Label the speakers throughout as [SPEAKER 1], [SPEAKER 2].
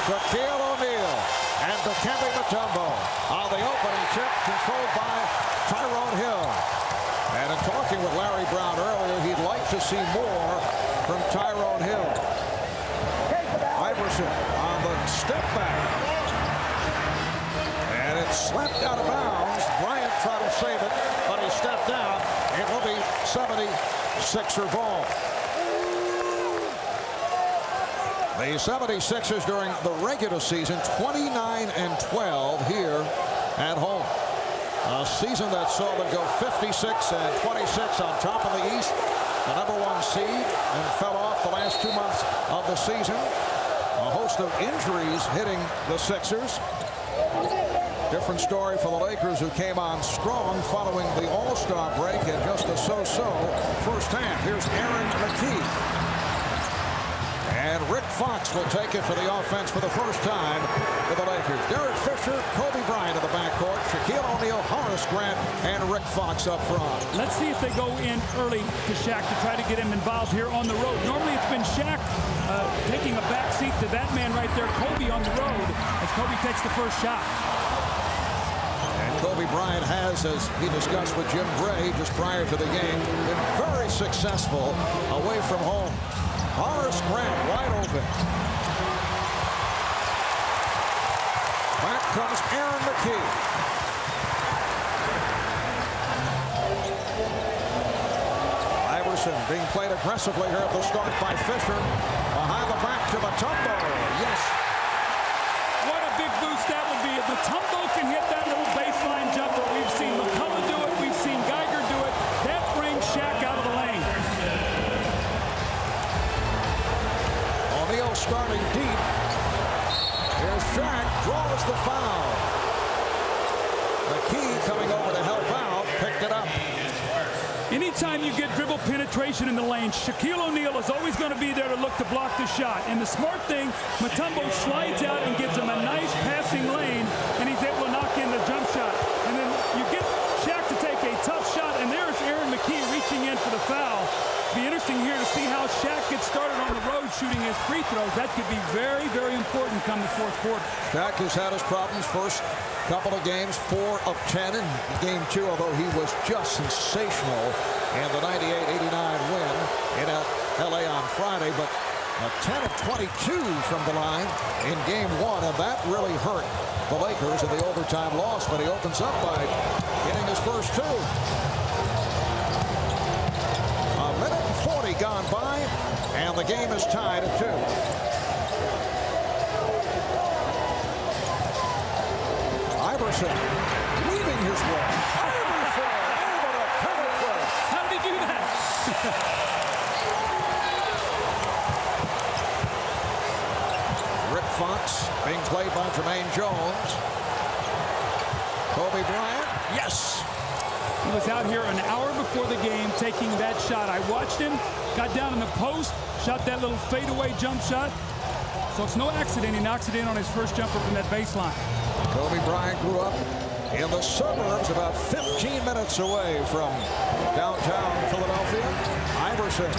[SPEAKER 1] Shaquille O'Neal and Dikembe Mutombo on the opening tip, controlled by Tyrone Hill. And in talking with Larry Brown earlier, he'd like to see more from Tyrone Hill. Iverson on the step back. And it's slapped out of bounds. Bryant tried to save it, but he stepped out. It will be 76er ball. The 76ers during the regular season 29-12 here at home. A season that saw them go 56-26 on top of the East, the #1 seed, and fell off the last 2 months of the season. A host of injuries hitting the Sixers. Different story for the Lakers, who came on strong following the All-Star break and just a so-so first half. Here's Aaron McKie. And Rick Fox will take it for the offense for the first time for the Lakers. Derek Fisher, Kobe Bryant in the backcourt, Shaquille O'Neal, Horace Grant, and Rick Fox up front.
[SPEAKER 2] Let's see if they go in early to Shaq to try to get him involved here on the road. Normally it's been Shaq taking a back seat to that man right there, Kobe, on the road, as Kobe takes the first shot.
[SPEAKER 1] And Kobe Bryant has, as he discussed with Jim Gray just prior to the game, been very successful away from home. Horace Grant wide open. Back comes Aaron McKie. Iverson being played aggressively here at the start by Fisher. Behind the back to Mutombo. Yes.
[SPEAKER 2] What a big boost that would be if Mutombo can hit that little baseline jumper. We've seen McCullough do it. We've seen Geiger do it. That brings Shaq out of the lane.
[SPEAKER 1] O'Neal starting deep. Here's Shaq, draws the foul. McKie coming over to help out, picked it up.
[SPEAKER 2] Anytime you get dribble penetration in the lane, Shaquille O'Neal is always going to be there to look to block the shot. And the smart thing, Mutombo slides out and gives him a nice passing lane, and he's able to knock in the jump shot. And then you get Shaq to take a tough shot, and there's Aaron McKie reaching in for the foul. Be interesting here to see how Shaq gets started on the road shooting his free throws. That could be very, very important come the fourth quarter.
[SPEAKER 1] Shaq has had his problems first couple of games, 4 of 10 in game 2, although he was just sensational in the 98-89 win in LA on Friday. But 10 of 22 from the line in game 1, and that really hurt the Lakers in the overtime loss. But he opens up by getting his first 2. A minute and 40 gone by, and the game is tied at 2. Iverson weaving his way. Iverson able to penetrate.
[SPEAKER 2] How did he do that?
[SPEAKER 1] Rick Fox being played by Jermaine Jones. Kobe Bryant, yes.
[SPEAKER 2] He was out here an hour before the game taking that shot. I watched him, got down in the post, shot that little fadeaway jump shot. So it's no accident he knocks it in on his first jumper from that baseline.
[SPEAKER 1] Kobe Bryant grew up in the suburbs about 15 minutes away from downtown Philadelphia. Iverson.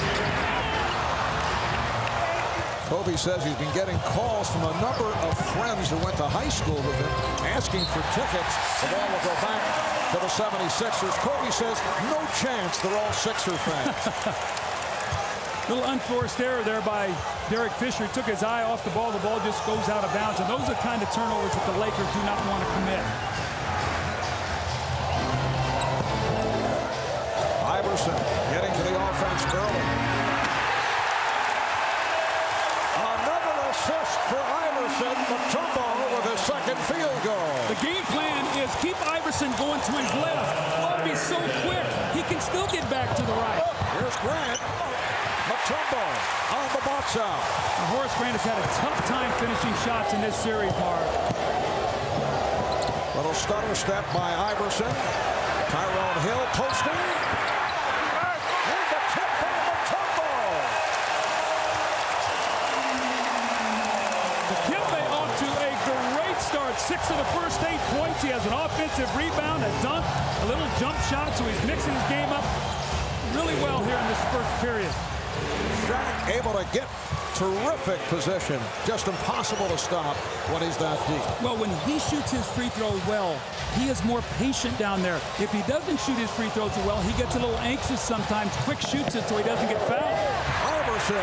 [SPEAKER 1] Kobe says he's been getting calls from a number of friends who went to high school with him asking for tickets. The ball will go back to the 76ers. Kobe says no chance, they're all Sixer fans.
[SPEAKER 2] Little unforced error there by Derek Fisher. He took his eye off the ball. The ball just goes out of bounds. And those are the kind of turnovers that the Lakers do not want to commit.
[SPEAKER 1] Iverson getting to the offense early. Another assist for Iverson. Mutombo with his second field goal.
[SPEAKER 2] The game plan is keep Iverson going to his left. Oh, he's so quick. He can still get back to the right.
[SPEAKER 1] Here's Grant. Mutombo on the box out.
[SPEAKER 2] Horace Grant has had a tough time finishing shots in this series, Mark.
[SPEAKER 1] Little stutter step by Iverson. Tyrone Hill posting. And the tip by Mutombo.
[SPEAKER 2] Dikembe off to a great start. 6 of the first 8 points. He has an offensive rebound, a dunk, a little jump shot, so he's mixing his game up really well here in this first period.
[SPEAKER 1] Shaq able to get terrific position. Just impossible to stop when he's that deep.
[SPEAKER 2] Well, when he shoots his free throw well, he is more patient down there. If he doesn't shoot his free throws well, he gets a little anxious sometimes. Quick shoots it so he doesn't get fouled.
[SPEAKER 1] Iverson.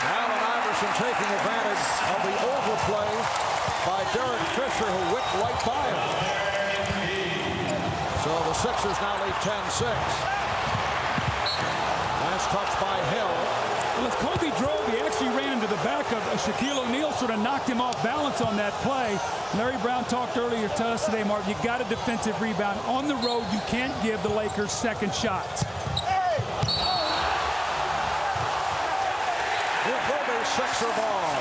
[SPEAKER 1] Allen Iverson taking advantage of the overplay by Derek Fisher, who whipped right by him. So the Sixers now lead 10-6. Last touch by Hill.
[SPEAKER 2] Well, as Kobe drove, he actually ran into the back of Shaquille O'Neal, sort of knocked him off balance on that play. Larry Brown talked earlier to us today, Mark, you got a defensive rebound. On the road, you can't give the Lakers second shots.
[SPEAKER 1] Sixer ball.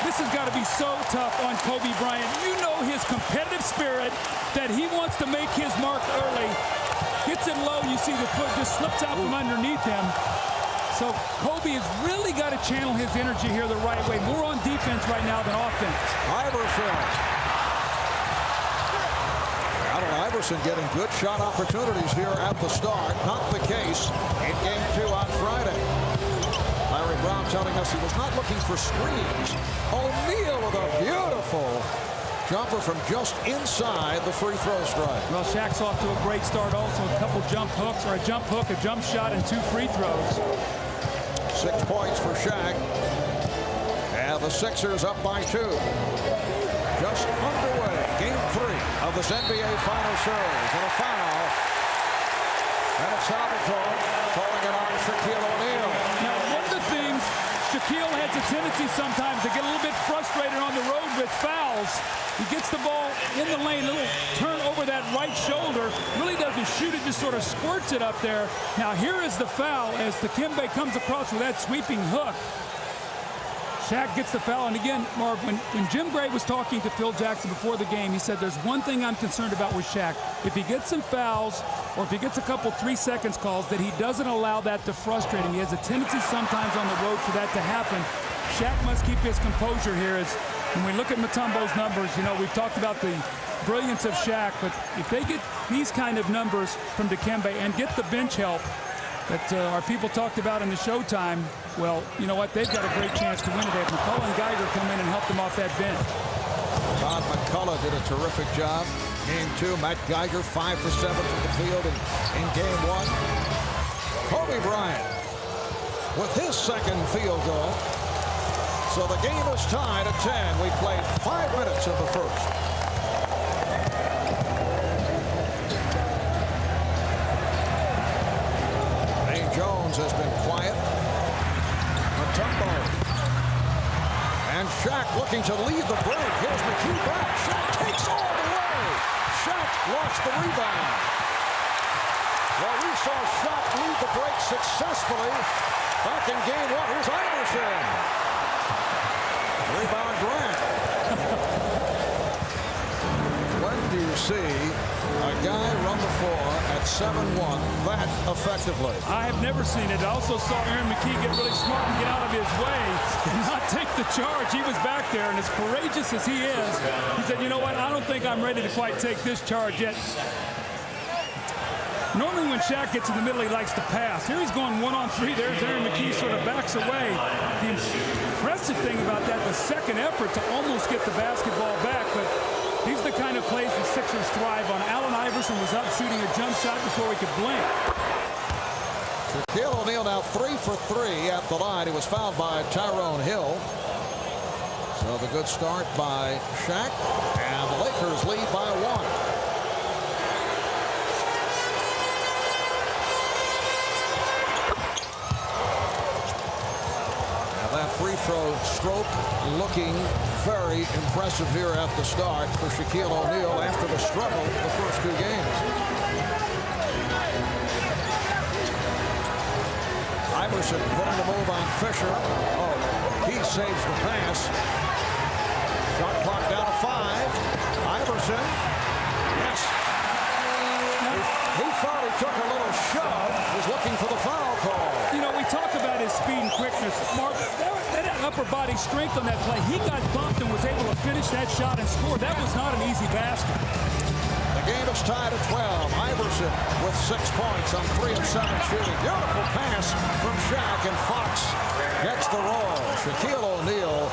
[SPEAKER 2] This has got to be so tough on Kobe Bryant. You know his competitive spirit, that he wants to make his mark early. Gets it low, you see the foot just slips out from underneath him. So Kobe has really got to channel his energy here the right way. More on defense right now than offense.
[SPEAKER 1] Iverson. Allen Iverson getting good shot opportunities here at the start. Not the case in Game 2 on Friday. Larry Brown telling us he was not looking for screens. O'Neal with a beautiful jumper from just inside the free throw strike.
[SPEAKER 2] Well, Shaq's off to a great start also. A couple jump hooks, or a jump hook, a jump shot, and 2 free throws.
[SPEAKER 1] 6 points for Shaq. And the Sixers up by 2. Just underway. Game 3 of this NBA Final Series. And a foul. And it's Salvatore calling it on Shaquille O'Neal.
[SPEAKER 2] Now, one of the things, Shaquille has a tendency sometimes to get a little bit frustrated on the road with fouls. He gets the ball in the lane, little turn over that right shoulder, really doesn't shoot it, just sort of squirts it up there. Now here is the foul as Dikembe comes across with that sweeping hook. Shaq gets the foul, and again, Marv, when Jim Gray was talking to Phil Jackson before the game, he said, there's one thing I'm concerned about with Shaq. If he gets some fouls, or if he gets a couple 3 seconds calls, that he doesn't allow that to frustrate him. He has a tendency sometimes on the road for that to happen. Shaq must keep his composure here. As when we look at Mutombo's numbers, you know, we've talked about the brilliance of Shaq, but if they get these kind of numbers from Dikembe and get the bench help that our people talked about in the Showtime, well, you know what? They've got a great chance to win today. If McCullough and Geiger come in and help them off that bench.
[SPEAKER 1] Todd McCullough did a terrific job. Game 2, Matt Geiger 5 for 7 from the field in Game 1. Kobe Bryant with his second field goal. So the game is tied at 10. We played 5 minutes of the first. Jones has been quiet. Mutombo. And Shaq looking to lead the break. Here's McKee back. Shaq takes all the way. Shaq lost the rebound. Well, we saw Shaq lead the break successfully back in Game 1. Here's Iverson. Rebound Grant. When do you see a guy run the floor at 7-1 that effectively?
[SPEAKER 2] I have never seen it. I also saw Aaron McKee get really smart and get out of his way and not take the charge. He was back there, and as courageous as he is, he said, you know what, I don't think I'm ready to quite take this charge yet. Normally when Shaq gets in the middle, he likes to pass. Here he's going 1-on-3. There's Aaron McKee sort of backs away. The impressive thing about that, the second effort to almost get the basketball back, but these are the kind of plays the Sixers thrive on. Allen Iverson was up shooting a jump shot before he could blink.
[SPEAKER 1] Shaquille O'Neal now 3 for 3 at the line. He was fouled by Tyrone Hill. So the good start by Shaq, and the Lakers lead by 1. That free throw stroke looking very impressive here at the start for Shaquille O'Neal after the struggle the first 2 games. Iverson putting the move on Fisher. Oh, he saves the pass. Shot clock down to 5. Iverson. Yes. He thought he took a little shove. Was looking for the foul call.
[SPEAKER 2] You know, we talk about his speed and quickness. Mark, that upper body strength on that play. He got bumped and was able to finish that shot and score. That was not an easy basket.
[SPEAKER 1] The The game is tied at 12. Iverson with 6 points on 3 of 7 shooting. Beautiful pass from Shaq, and Fox gets the roll. Shaquille O'Neal,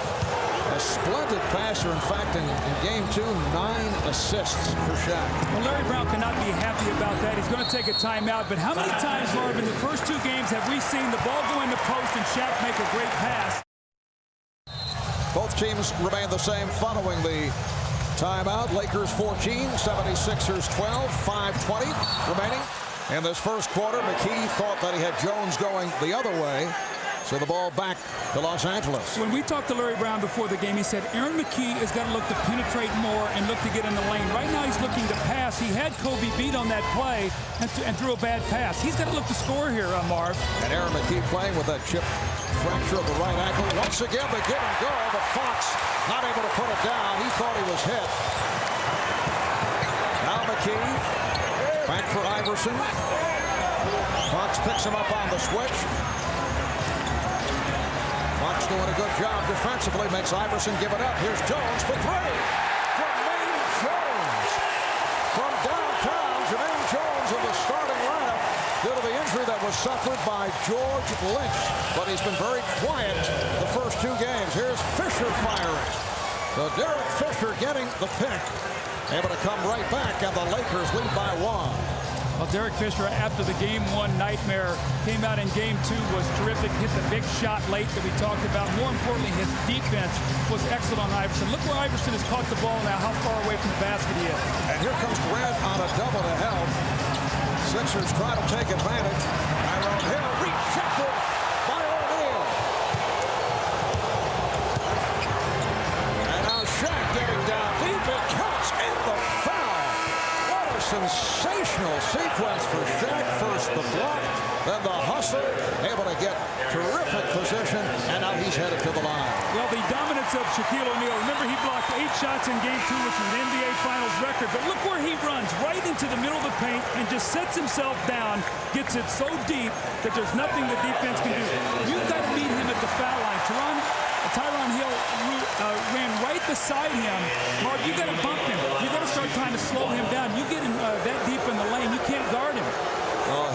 [SPEAKER 1] a splendid passer. In fact, in game 2, 9 assists for Shaq.
[SPEAKER 2] Well, Larry Brown cannot be happy about that. He's going to take a timeout. But how many times, Marv, in the first 2 games have we seen the ball go in the post and Shaq make a great pass?
[SPEAKER 1] Both teams remain the same following the timeout. Lakers 14, 76ers 12, 5:20 remaining in this first quarter. McKee thought that he had Jones going the other way. So the ball back to Los Angeles.
[SPEAKER 2] When we talked to Larry Brown before the game, he said Aaron McKee has got to look to penetrate more and look to get in the lane. Right now he's looking to pass. He had Kobe beat on that play and threw a bad pass. He's got to look to score here, Marv.
[SPEAKER 1] And Aaron McKee playing with that chip fracture of the right ankle. Once again, the give and go, but Fox not able to put it down. He thought he was hit. Now McKee back for Iverson. Fox picks him up on the switch. Fox doing a good job defensively, makes Iverson give it up. Here's Jones for 3. Jermaine Jones from downtown. Jermaine Jones in the starting lineup due to the injury that was suffered by George Lynch. But he's been very quiet the first 2 games. Here's Fisher firing. So Derek Fisher getting the pick. Able to come right back, and the Lakers lead by 1.
[SPEAKER 2] Well, Derek Fisher, after the Game 1 nightmare, came out in Game 2, was terrific, hit the big shot late that we talked about. More importantly, his defense was excellent on Iverson. Look where Iverson has caught the ball now, how far away from the basket he is.
[SPEAKER 1] And here comes Grant on a double to help. Sixers try to take advantage. Tyrone Hill rejected by O'Neal. And now Shaq getting down deep, and counts in the foul. What a sensational sequence for Shaq. First the block, then the hustle, able to get terrific position, and now he's headed to the line.
[SPEAKER 2] Well, the dominance of Shaquille O'Neal. Remember, he blocked 8 shots in Game 2, which was an NBA Finals record. But look where he runs, right into the middle of the paint and just sets himself down, gets it so deep that there's nothing the defense can do. You've got to meet him at the foul line. Tyrone Hill ran right beside him. Mark, you got to bump him. You got to start trying to slow him down. You get him that deep in the lane, you can't guard him.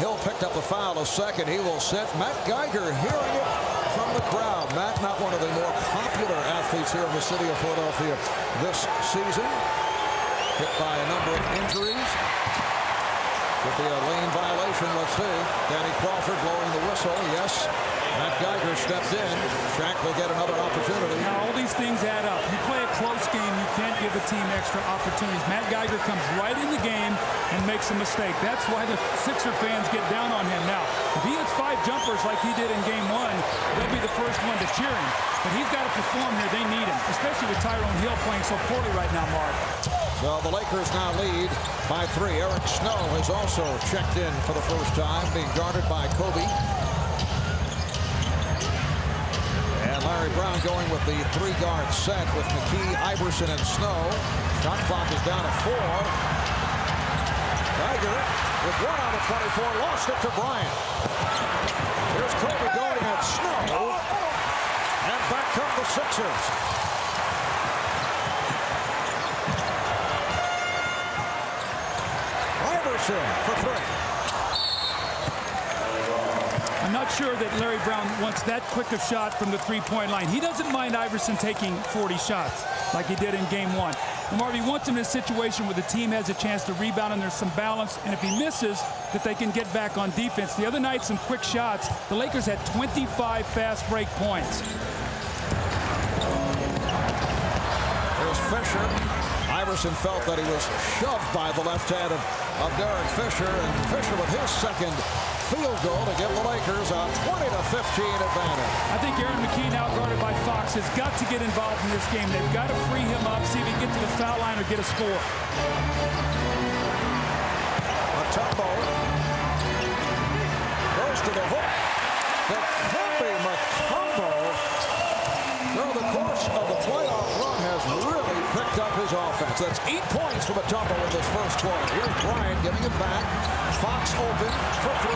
[SPEAKER 1] Hill picked up the foul a second. He will sit. Matt Geiger hearing it from the crowd. Matt, not one of the more popular athletes here in the city of Philadelphia this season. Hit by a number of injuries. Could be a lane violation. Let's see. Danny Crawford blowing the whistle. Yes. Matt Geiger stepped in. Shaq will get another opportunity.
[SPEAKER 2] Now, all these things add up. You play a close game, you can't give a team extra opportunities. Matt Geiger comes right in the game and makes a mistake. That's why the Sixer fans get down on him. Now, if he hits 5 jumpers like he did in Game 1, they'll be the first one to cheer him. But he's got to perform here. They need him, especially with Tyrone Hill playing so poorly right now, Mark.
[SPEAKER 1] Well, the Lakers now lead by 3. Eric Snow has also checked in for the first time, being guarded by Kobe. And Larry Brown going with the 3-guard set with McKee, Iverson, and Snow. Shot clock is down to 4. Geiger with 1 on the 24, lost it to Bryant. Here's Kobe guarding at Snow. And back come the Sixers. Iverson for 3.
[SPEAKER 2] I'm not sure that Larry Brown wants that quick a shot from the 3-point line. He doesn't mind Iverson taking 40 shots like he did in Game 1. And Marv, he wants him in a situation where the team has a chance to rebound and there's some balance. And if he misses, that they can get back on defense. The other night, some quick shots. The Lakers had 25 fast break points.
[SPEAKER 1] There's Fisher. Iverson felt that he was shoved by the left hand of Derek Fisher. And Fisher with his second field goal to give the Lakers a 20-15 advantage.
[SPEAKER 2] I think Aaron McKee, now guarded by Fox, has got to get involved in this game. They've got to free him up, see if he can get to the foul line or get a score.
[SPEAKER 1] Mutombo goes to the hook. Dikembe Mutombo, through the course of the playoff run, has really picked up his offense. That's 8 points for Mutombo in this first quarter. Here's Bryant giving it back. Fox open for 3.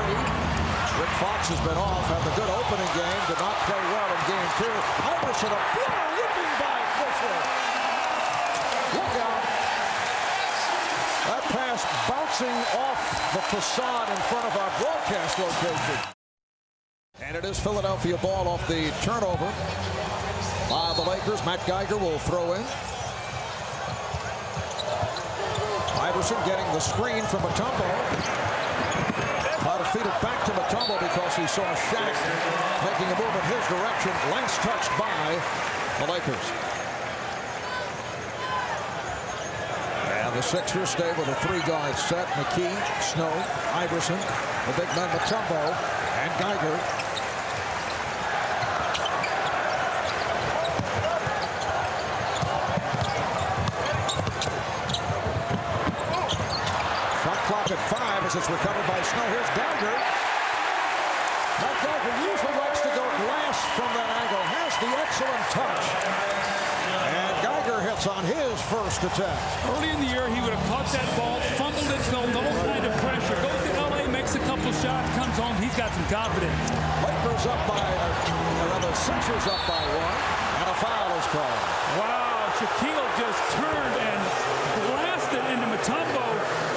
[SPEAKER 1] Rick Fox has been off, had the good opening game, did not play well in Game 2. Iverson, a blow, whipping by Fisher. Look out. That pass bouncing off the facade in front of our broadcast location. And it is Philadelphia ball off the turnover by the Lakers. Matt Geiger will throw in. Iverson getting the screen from Mutombo. Try to feed it back to Mutombo because he saw Shaq making a move in his direction. Lance touched by the Lakers. And the Sixers stay with a three-guard set. McKee, Snow, Iverson, the big men Mutombo, and Geiger. Clock at 5 as it's recovered by Snow. Here's Geiger. Now Geiger usually likes to go glass from that angle. Has the excellent touch. And Geiger hits on his first attempt.
[SPEAKER 2] Early in the year, he would have caught that ball, fumbled it, felt no kind of pressure. Goes to L.A., makes a couple shots, comes home. He's got some confidence.
[SPEAKER 1] Lakers up by, the Sixers up by 1. And a foul is called.
[SPEAKER 2] Wow, Shaquille just turned and blasted into Mutombo.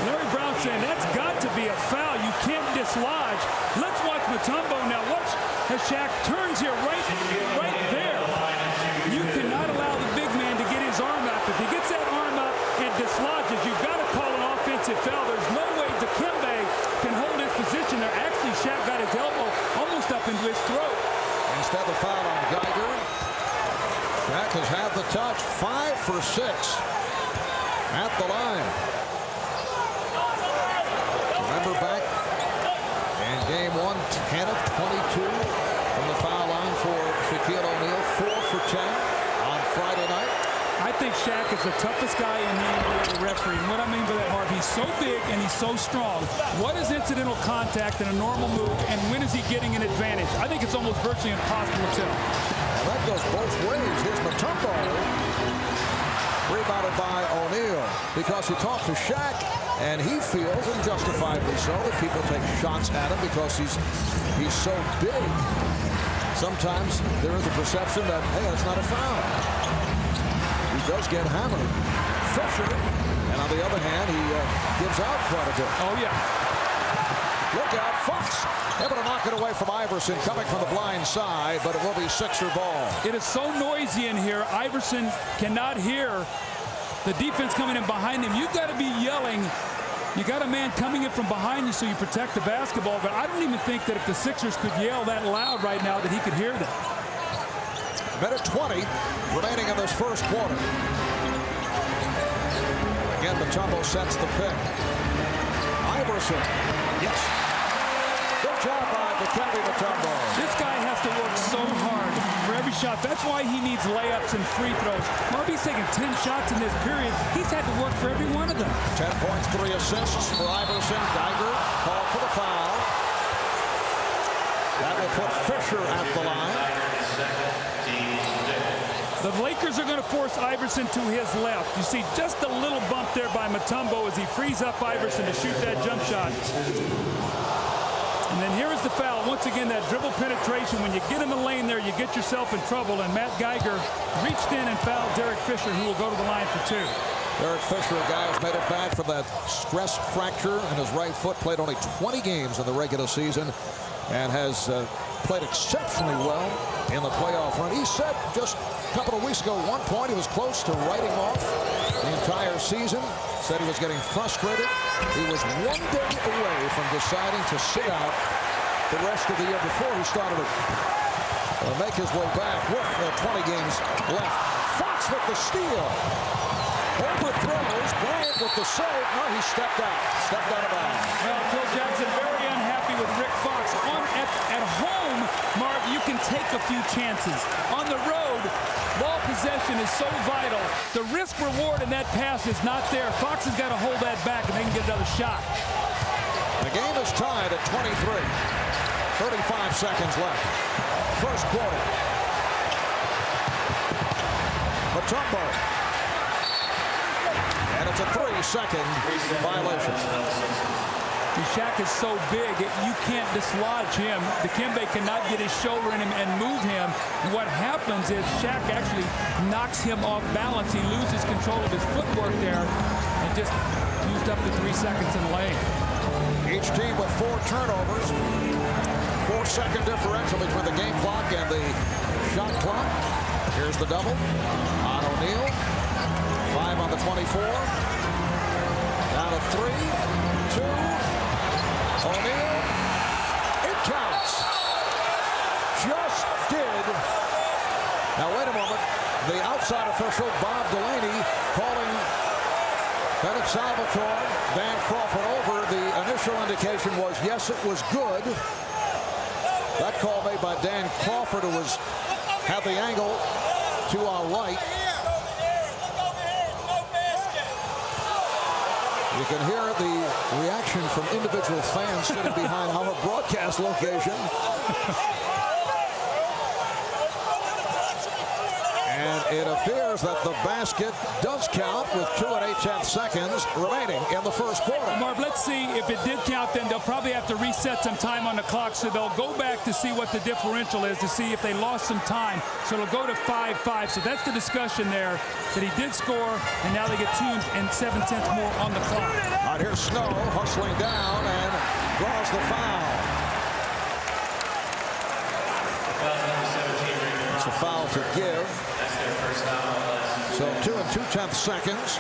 [SPEAKER 2] Larry Brown saying that's got to be a foul. You can't dislodge. Let's watch Mutombo now. Watch as Shaq turns here right there. You cannot allow the big man to get his arm out. If he gets that arm out and dislodges, you've got to call an offensive foul. There's no way Dikembe can hold his position there. Actually, Shaq got his elbow almost up into his throat.
[SPEAKER 1] Instead of foul on Geiger. Shaq has had the touch. 5 for 6 at the line. Remember back in game 1, 10 of 22 from the foul line for Shaquille O'Neal, 4 for 10 on Friday night.
[SPEAKER 2] I think Shaq is the toughest guy in the NBA to referee. And what I mean by that, Marv, he's so big and he's so strong. What is incidental contact in a normal move, and when is he getting an advantage? I think it's almost virtually impossible to tell.
[SPEAKER 1] Well, that goes both ways. Here's Mutombo, rebounded by O'Neal, because he talked to Shaq, and he feels, and justifiably so, that people take shots at him because he's so big. Sometimes there is a perception that, hey, it's not a foul. He does get hammered. Fisher, and on the other hand, he gives out quite a bit.
[SPEAKER 2] Oh, yeah.
[SPEAKER 1] Look out, Fox able to knock it away from Iverson, coming from the blind side, but it will be Sixer ball.
[SPEAKER 2] It is so noisy in here. Iverson cannot hear the defense coming in behind him. You've got to be yelling. You got a man coming in from behind you so you protect the basketball, but I don't even think that if the Sixers could yell that loud right now that he could hear them.
[SPEAKER 1] Minute 20 remaining in this first quarter. Again, Mutombo sets the pick. Iverson. Yes. Good job by Dikembe Mutombo.
[SPEAKER 2] This guy has to work so hard for every shot. That's why he needs layups and free throws. Marby's taking 10 shots in this period. He's had to work for every one of them.
[SPEAKER 1] 10 points, 3 assists for Iverson. Geiger called for the foul. That will put Fisher at the line.
[SPEAKER 2] The Lakers are going to force Iverson to his left. You see just a little bump there by Mutombo as he frees up Iverson to shoot that jump shot. And then here is the foul. Once again, that dribble penetration. When you get in the lane there, you get yourself in trouble. And Matt Geiger reached in and fouled Derek Fisher, who will go to the line for 2.
[SPEAKER 1] Derek Fisher, a guy who's made it back from that stress fracture in his right foot, played only 20 games in the regular season, and has played exceptionally well in the playoff run. He said just a couple of weeks ago, at one point, he was close to writing off the entire season. Said he was getting frustrated. He was 1 day away from deciding to sit out the rest of the year before he started to make his way back with 20 games left. Fox with the steal. Overthrows. Bryant with the save. No, he stepped out. Stepped out of bounds.
[SPEAKER 2] Well, Phil Jackson very unhappy with Rick Fox. At home, Mark, you can take a few chances. On the road, ball possession is so vital. The risk reward in that pass is not there. Fox has got to hold that back and they can get another shot.
[SPEAKER 1] The game is tied at 23. 35 seconds left. First quarter. Mutombo. And it's a 3-second violation.
[SPEAKER 2] Shaq is so big, you can't dislodge him. Dikembe cannot get his shoulder in him and move him. And what happens is Shaq actually knocks him off balance. He loses control of his footwork there and just used up the 3 seconds in the lane.
[SPEAKER 1] Each team with 4 turnovers. 4-second differential between the game clock and the shot clock. Here's the double on O'Neal. 5 on the 24. Down to 3, 2. O'Neal. It counts. Just did. Now wait a moment. The outside official, Bob Delaney, calling Bennett Salvatore, Dan Crawford over. The initial indication was yes, it was good. That call made by Dan Crawford, who had the angle to our right. You can hear the reaction from individual fans sitting behind our broadcast location. And it appears that the basket does count with 2 8/10 seconds remaining in the first quarter.
[SPEAKER 2] Marv, let's see if it did count. Then they'll probably have to reset some time on the clock, so they'll go back to see what the differential is to see if they lost some time. So it'll go to 5-5. So that's the discussion there, that he did score, and now they get 2 7/10 more on the clock.
[SPEAKER 1] All right, here's Snow hustling down and draws the foul. It's a foul to give. So 2 2/10 seconds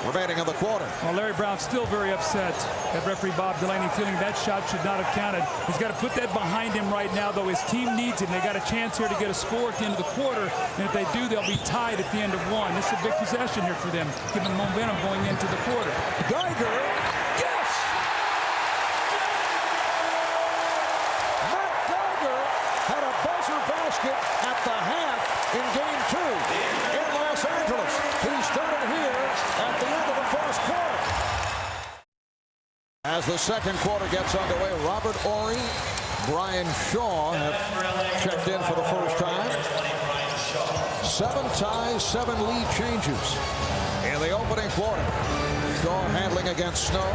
[SPEAKER 1] remaining in the quarter.
[SPEAKER 2] Well, Larry Brown's still very upset at referee Bob Delaney, feeling that shot should not have counted. He's got to put that behind him right now, though. His team needs him. They got a chance here to get a score at the end of the quarter, and if they do, they'll be tied at the end of 1. This is a big possession here for them, given momentum going into the quarter.
[SPEAKER 1] Geiger, yes! Matt Geiger had a buzzer basket at the half in Game 2 in Los Angeles. He started here at the end of the first quarter. As the second quarter gets underway, Robert Horry, Brian Shaw have checked in for the first time. 7 ties, 7 lead changes in the opening quarter. Shaw handling against Snow.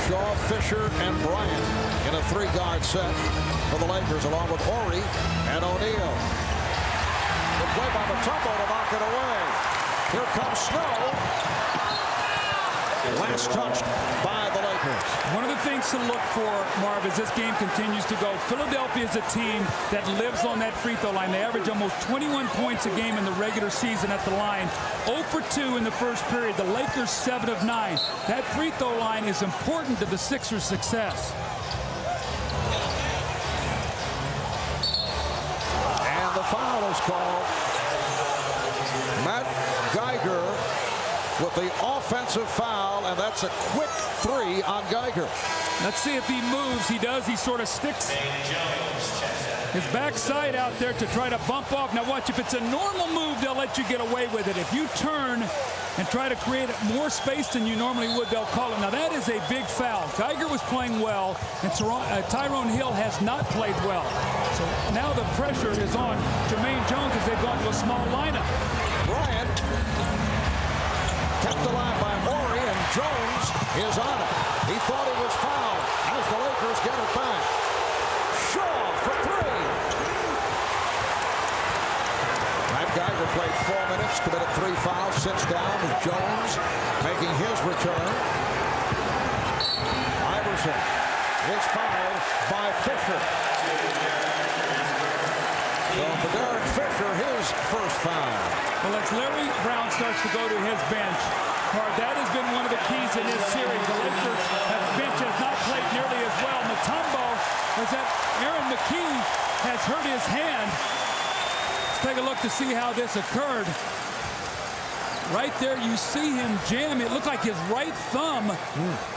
[SPEAKER 1] Shaw, Fisher, and Bryant in a 3-guard set for the Lakers, along with Horry and O'Neal. The play by Mutombo to knock it away. Here comes Snow. Last touched by the Lakers.
[SPEAKER 2] One of the things to look for, Marv, as this game continues to go, Philadelphia is a team that lives on that free throw line. They average almost 21 points a game in the regular season at the line. 0 for 2 in the first period. The Lakers 7 of 9. That free throw line is important to the Sixers' success.
[SPEAKER 1] And the foul is called. Matt Geiger with the offensive foul, and that's a quick 3 on Geiger.
[SPEAKER 2] Let's see if he moves. He does. He sort of sticks his backside out there to try to bump off. Now watch, if it's a normal move, they'll let you get away with it. If you turn and try to create more space than you normally would, they'll call it. Now that is a big foul. Geiger was playing well, and Tyrone Hill has not played well. So now the pressure is on Jermaine Jones as they've gone to a small lineup.
[SPEAKER 1] Bryant kept alive by Horry, and Jones is on it. He thought he was fouled as the Lakers get it back. Shaw for 3. Matt Geiger played 4 minutes, committed 3 fouls, sits down with Jones making his return. Iverson is fouled by Fisher. So for Derek Fisher, his first foul.
[SPEAKER 2] Well, as Larry Brown starts to go to his bench, that has been one of the keys in this series. The Lakers' bench has not played nearly as well. Mutombo is that Aaron McKie has hurt his hand. Let's take a look to see how this occurred. Right there, you see him jam. It looked like his right thumb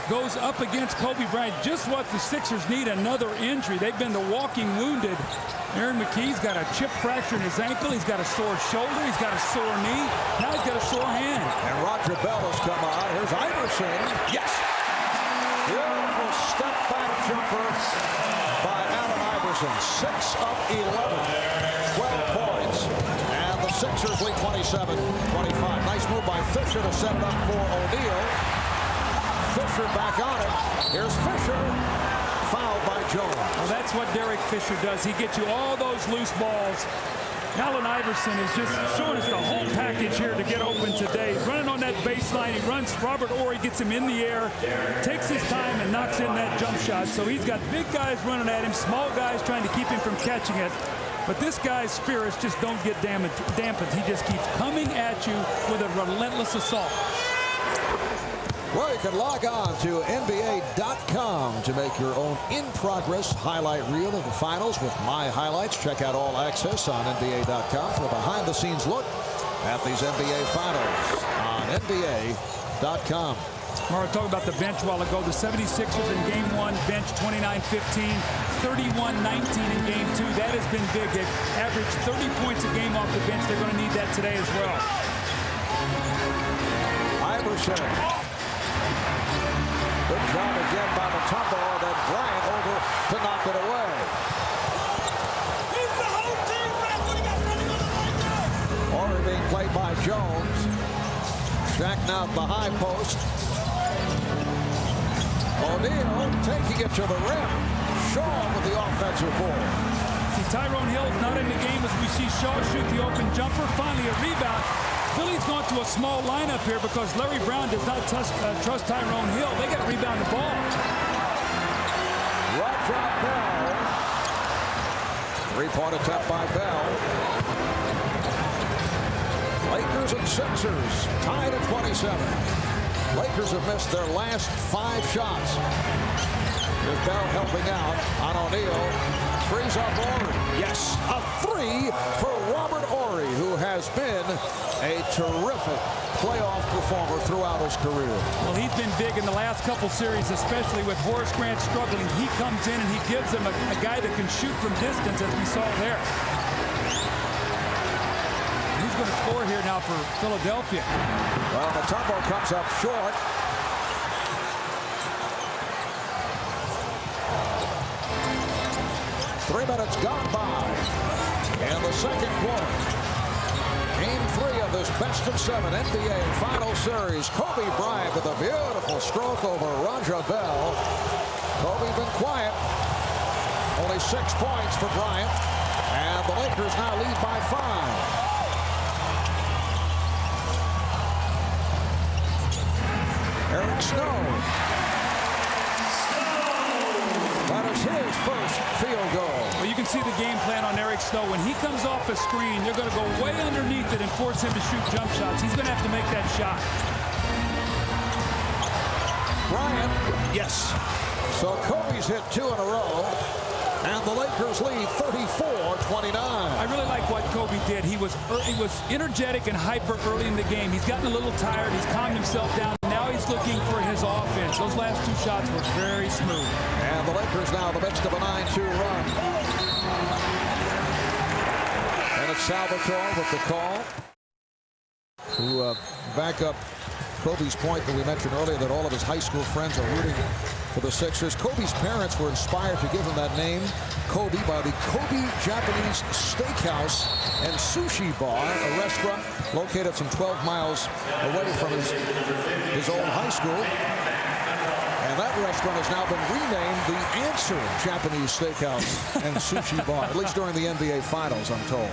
[SPEAKER 2] goes up against Kobe Bryant. Just what the Sixers need, another injury. They've been the walking wounded. Aaron McKie's got a chip fracture in his ankle. He's got a sore shoulder. He's got a sore knee. Now he's got a sore hand.
[SPEAKER 1] And Roger Bell has come out. Here's Iverson. Yes! Beautiful step back jumper by Allen Iverson. 6 of 11. 12 points. And the Sixers lead 27-25. Nice move by Fisher to set it up for O'Neal. Fisher back on it. Here's Fisher. Fouled by Jones.
[SPEAKER 2] Well, that's what Derek Fisher does. He gets you all those loose balls. Allen Iverson is just showing us the whole package here to get open today. Running on that that baseline. He runs. Robert Horry gets him in the air, takes his time, and knocks in that jump shot. So he's got big guys running at him, small guys trying to keep him from catching it. But this guy's spirits just don't get dampened. He just keeps coming at you with a relentless assault.
[SPEAKER 1] Well, you can log on to NBA.com to make your own in-progress highlight reel of the finals with my highlights. Check out All Access on NBA.com for a behind-the-scenes look at these NBA finals on NBA.com.
[SPEAKER 2] Mara talked about the bench a while ago. The 76ers in Game 1, bench 29-15, 31-19 in Game 2. That has been big. They've averaged 30 points a game off the bench. They're going to need that today as well.
[SPEAKER 1] Iverson. Good job again by Mutombo. Then Bryant over to knock it away. Horry being played by Jones. Shaq now at the high post. O'Neal taking it to the rim. Shaw with the offensive board.
[SPEAKER 2] See, Tyrone Hill's not in the game as we see Shaw shoot the open jumper. Finally a rebound. Philly's gone to a small lineup here because Larry Brown does not trust Tyrone Hill. They got to rebound the ball.
[SPEAKER 1] Rajon Bell. Three-point attempt by Bell. Lakers and Sixers tied at 27. Lakers have missed their last 5 shots. Here's Bell helping out on O'Neal. Frees up Horry. Yes, a 3 for Robert Horry, who has been a terrific playoff performer throughout his career.
[SPEAKER 2] Well, he's been big in the last couple series, especially with Horace Grant struggling. He comes in and he gives him a guy that can shoot from distance, as we saw there. Who's going to score here now for Philadelphia?
[SPEAKER 1] Well, Mutombo comes up short. Three minutes gone by in the second quarter. Game 3 of this best-of-7 NBA Final Series. Kobe Bryant with a beautiful stroke over Rajon Bell. Kobe been quiet. Only 6 points for Bryant. And the Lakers now lead by 5. Eric Snow. That is his first field goal.
[SPEAKER 2] Well, you can see the game plan on Eric Snow. When he comes off a screen, they're going to go way underneath it and force him to shoot jump shots. He's going to have to make that shot.
[SPEAKER 1] Bryant, yes. So Kobe's hit 2 in a row. And the Lakers lead 34-29.
[SPEAKER 2] I really like what Kobe did. He was energetic and hyper early in the game. He's gotten a little tired. He's calmed himself down. Now he's looking for his offense. Those last 2 shots were very smooth.
[SPEAKER 1] And the Lakers now in the midst of a 9-2 run. And it's Salvatore with the call. To back up Kobe's point that we mentioned earlier, that all of his high school friends are rooting for the Sixers. Kobe's parents were inspired to give him that name, Kobe, by the Kobe Japanese Steakhouse and Sushi Bar, a restaurant located some 12 miles away from his old high school. And that restaurant has now been renamed the Answer Japanese Steakhouse and Sushi Bar, at least during the NBA Finals, I'm told.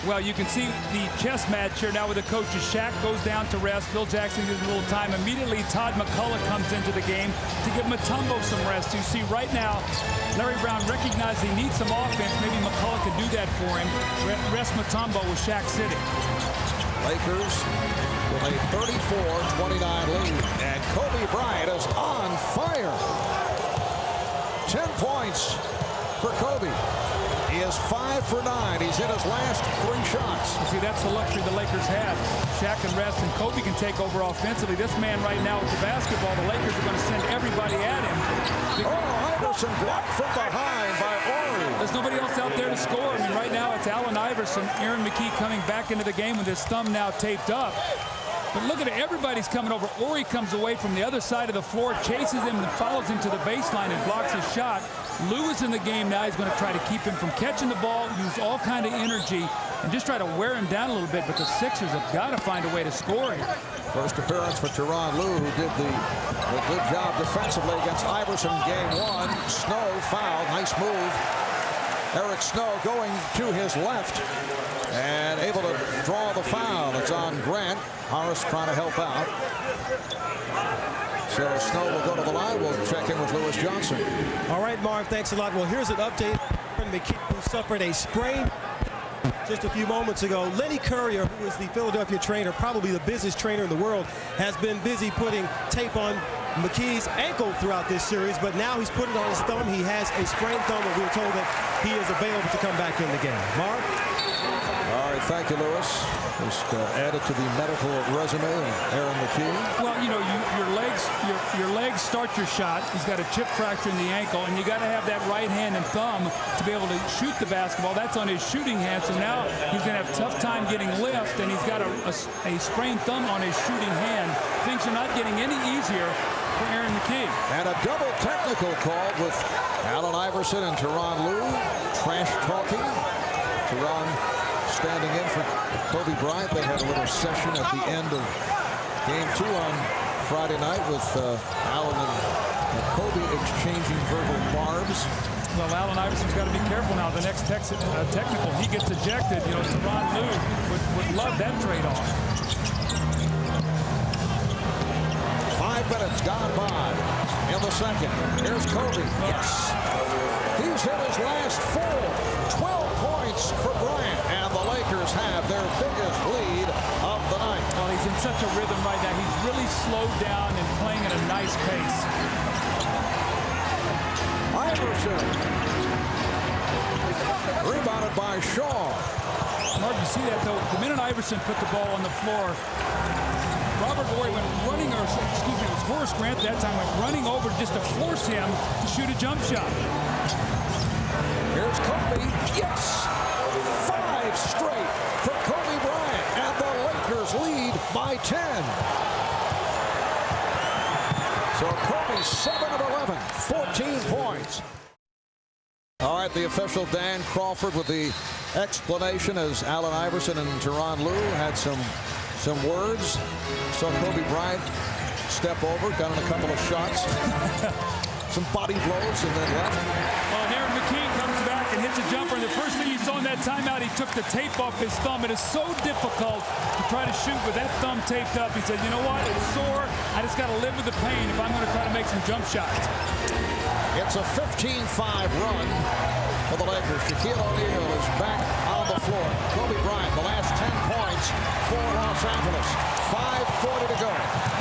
[SPEAKER 2] Well, you can see the chess match here now with the coaches. Shaq goes down to rest. Phil Jackson gives him a little time. Immediately, Todd McCullough comes into the game to give Mutombo some rest. You see right now, Larry Brown recognized he needs some offense. Maybe McCullough could do that for him. Rest Mutombo with Shaq sitting.
[SPEAKER 1] Lakers with a 34-29 lead. And Kobe Bryant is on fire. 10 points for Kobe. He is 5 for 9. He's hit his last 3 shots.
[SPEAKER 2] You see, that's the luxury the Lakers have. Shaq can rest and Kobe can take over offensively. This man right now with the basketball, the Lakers are going to send everybody at him.
[SPEAKER 1] Oh, Iverson blocked from behind by Horry.
[SPEAKER 2] There's nobody else out there to score. I mean, right now it's Allen Iverson. Aaron McKie coming back into the game with his thumb now taped up. But look at it, everybody's coming over. Horry comes away from the other side of the floor, chases him and follows him to the baseline and blocks his shot. Lou is in the game now. He's going to try to keep him from catching the ball, use all kind of energy, and just try to wear him down a little bit. But the Sixers have got to find a way to score here.
[SPEAKER 1] First appearance for Tyronn Lue, who did the good job defensively against Iverson in Game 1. Snow fouled. Nice move. Eric Snow going to his left. and able to draw the foul. It's on Grant. Horace trying to help out. So Snow will go to the line. We'll check in with Lewis Johnson.
[SPEAKER 3] All right, Marv, thanks a lot. Well, here's an update. McKee, who suffered a sprain just a few moments ago. Lenny Courier, who is the Philadelphia trainer, probably the busiest trainer in the world, has been busy putting tape on McKee's ankle throughout this series, but now he's put it on his thumb. He has a sprained thumb, and we're told that he is available to come back in the game. Marv?
[SPEAKER 1] All right, thank you, Lewis. Just added to the medical resume of Aaron McKee.
[SPEAKER 2] Well, you know, your legs start your shot. He's got a chip fracture in the ankle, and you got to have that right hand and thumb to be able to shoot the basketball. That's on his shooting hand, so now he's going to have a tough time getting lift, and he's got a sprained thumb on his shooting hand. Things are not getting any easier for Aaron McKee.
[SPEAKER 1] And a double technical call with Allen Iverson and Tyronn Lue trash talking. Tyronn standing in for Kobe Bryant. They had a little session at the end of Game 2 on Friday night with Allen and Kobe exchanging verbal barbs.
[SPEAKER 2] Well, Allen Iverson's got to be careful now. The next technical, he gets ejected. You know, Tyronn Lue would love that trade-off.
[SPEAKER 1] 5 minutes gone by in the second. Here's Kobe. Yes. He's hit his last 4. 12 points for Bryant. And the Lakers have their biggest lead of the night.
[SPEAKER 2] Well, he's in such a rhythm right now. He's really slowed down and playing at a nice pace.
[SPEAKER 1] Iverson. Rebounded by Shaw.
[SPEAKER 2] Mark, you see that, though? The minute Iverson put the ball on the floor, Robert Horry went running, or excuse me, it was Horace Grant that time, went running over just to force him to shoot a jump shot.
[SPEAKER 1] Here's Kobe. Yes! 5 straight for Kobe Bryant, and the Lakers lead by 10. So Kobe 7 of 11, 14 points. All right, the official Dan Crawford with the explanation as Allen Iverson and Tyronn Lue had some words. Saw Kobe Bryant step over, got in a couple of shots, some body blows, and then left.
[SPEAKER 2] Well, and Aaron McKee comes back and hits a jumper. And the first thing you saw in that timeout, he took the tape off his thumb. It is so difficult to try to shoot with that thumb taped up. He said, you know what? It's sore. I just got to live with the pain if I'm going to try to make some jump shots.
[SPEAKER 1] It's a 15-5 run for the Lakers. Shaquille O'Neal is back on the floor. Kobe Bryant, the last 10 points for Los Angeles. 5:40 to go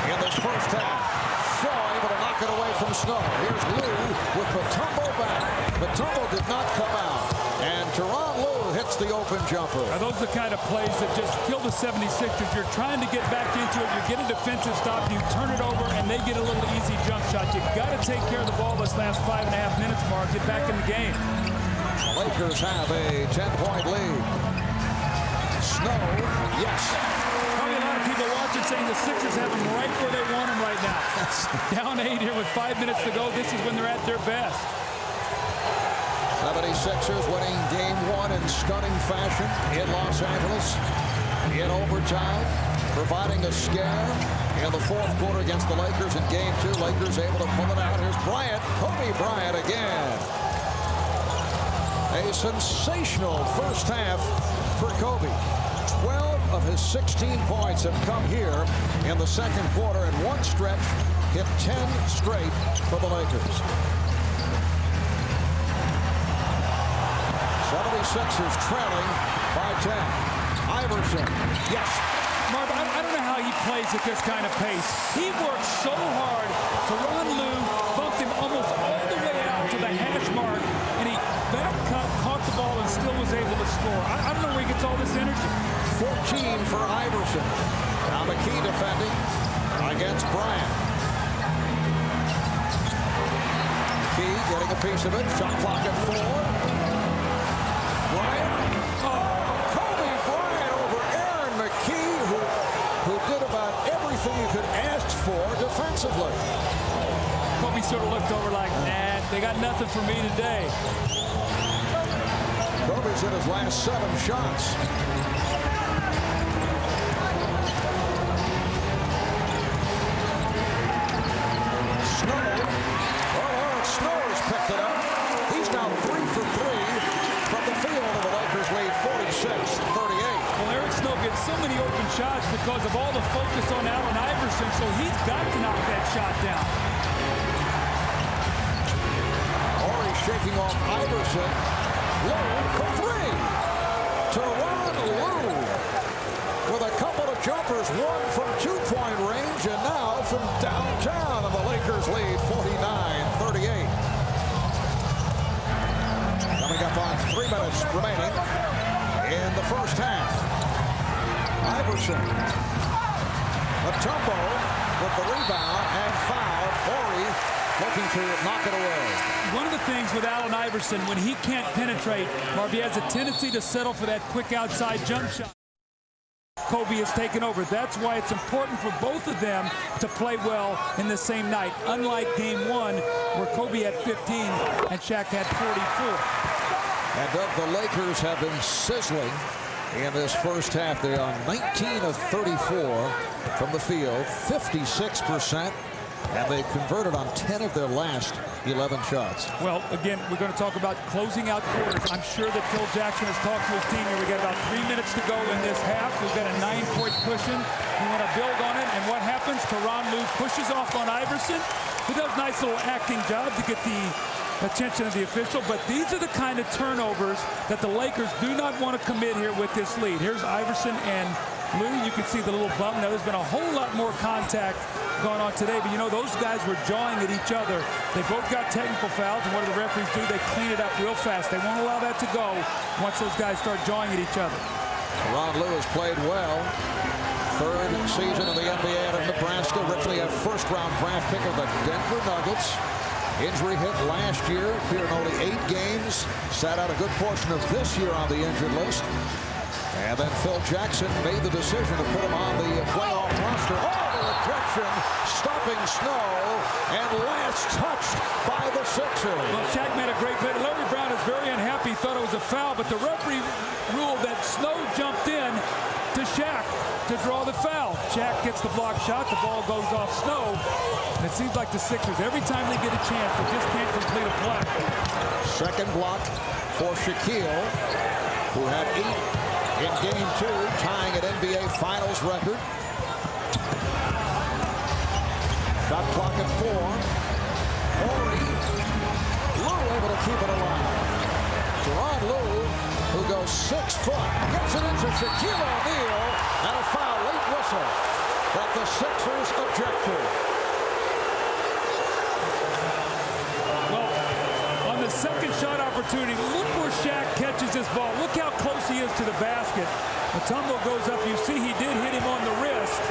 [SPEAKER 1] in this first half. Shaw able to knock it away from Snow. Here's Lue with Mutombo back. Mutombo did not come out. And Tyronn Lue hits the open jumper.
[SPEAKER 2] Are those the kind of plays that just kill the 76ers? You're trying to get back into it. You get a defensive stop. You turn it over, and they get a little easy jump shot. You've got to take care of the ball this last 5.5 minutes, Mark. Get back in the game.
[SPEAKER 1] The Lakers have a 10-point lead. Snow, yes.
[SPEAKER 2] Probably a lot of people watching saying the Sixers have them right where they want them right now. Down 8 here with 5 minutes to go. This is when they're at their best.
[SPEAKER 1] 76ers winning Game 1 in stunning fashion in Los Angeles in overtime, providing a scare in the fourth quarter against the Lakers in Game 2. Lakers able to pull it out. Here's Bryant, Kobe Bryant again. A sensational first half for Kobe. 12 of his 16 points have come here in the second quarter. In one stretch, hit 10 straight for the Lakers. 76ers trailing by 10. Iverson, yes.
[SPEAKER 2] Marv, I don't know how he plays at this kind of pace. He works so hard. Tyronn Lue bumped him almost all the way out to the hash mark, and he back cut, caught the ball, and still was able to score. I don't know where he gets all this energy.
[SPEAKER 1] 14 for Iverson. Now McKee defending against Bryant. McKee getting a piece of it. Shot clock at 4. Bryant. Oh, Kobe Bryant over Aaron McKee, who did about everything you could ask for defensively.
[SPEAKER 2] Kobe sort of looked over like, nah, they got nothing for me today.
[SPEAKER 1] Kobe's hit his last 7 shots. Snow. Oh, Lawrence Snow has picked it up. He's now 3 for 3 from the field, and the Lakers lead 46-38.
[SPEAKER 2] shots because of all the focus on Allen Iverson, so he's got to knock that shot down.
[SPEAKER 1] Horry shaking off Iverson. Low for three. Tyronn Lue with a couple of jumpers, one from two-point range, and now from downtown, and the Lakers lead 49-38. Coming up on 3 minutes remaining in the first half. Iverson, Mutombo with the rebound and foul. Horry looking to knock it away.
[SPEAKER 2] One of the things with Allen Iverson, when he can't penetrate, Marv, he has a tendency to settle for that quick outside jump shot. Kobe has taken over. That's why it's important for both of them to play well in the same night. Unlike game one, where Kobe had 15 and Shaq had 44.
[SPEAKER 1] And Doug, the Lakers have been sizzling in this first half. They are 19 of 34 from the field, 56%. And they converted on 10 of their last 11 shots.
[SPEAKER 2] Well, again, we're going to talk about closing out quarters. I'm sure that Phil Jackson has talked to his team here. We got about 3 minutes to go in this half. We've got a 9-point cushion. We want to build on it. And what happens? Tyronn Lue pushes off on Iverson, who does a nice little acting job to get the attention of the official. But these are the kind of turnovers that the Lakers do not want to commit here with this lead. Here's Iverson and Lue. You can see the little bump. Now, there's been a whole lot more contact going on today, but you know, those guys were jawing at each other. They both got technical fouls, and what do the referees do? They clean it up real fast. They won't allow that to go once those guys start jawing at each other.
[SPEAKER 1] Tyronn Lue has played well. Third season in the NBA out of Nebraska. Originally a first-round draft pick of the Denver Nuggets. Injury hit last year. Appeared in only 8 games. Sat out a good portion of this year on the injured list. And then Phil Jackson made the decision to put him on the playoff roster. Oh, the rejection, stopping Snow, and last touched by the Sixers.
[SPEAKER 2] Well, Shaq made a great play. Larry Brown is very unhappy. He thought it was a foul, but the referee ruled that Snow jumped in to Shaq to draw the foul. Shaq gets the block shot. The ball goes off Snow. And it seems like the Sixers, every time they get a chance, they just can't complete a play.
[SPEAKER 1] Second block for Shaquille, who had 8 in game 2, tying an NBA Finals record. Shot clock at 4. Horry, Lue able to keep it alive. Tyronn Lue, who goes 6 foot, gets it into Shaquille O'Neal, and a foul, late whistle that the Sixers object to.
[SPEAKER 2] Well, on the second shot opportunity, look where Shaq catches this ball. Look how close he is to the basket. Mutombo goes up. You see he did hit him on the wrist.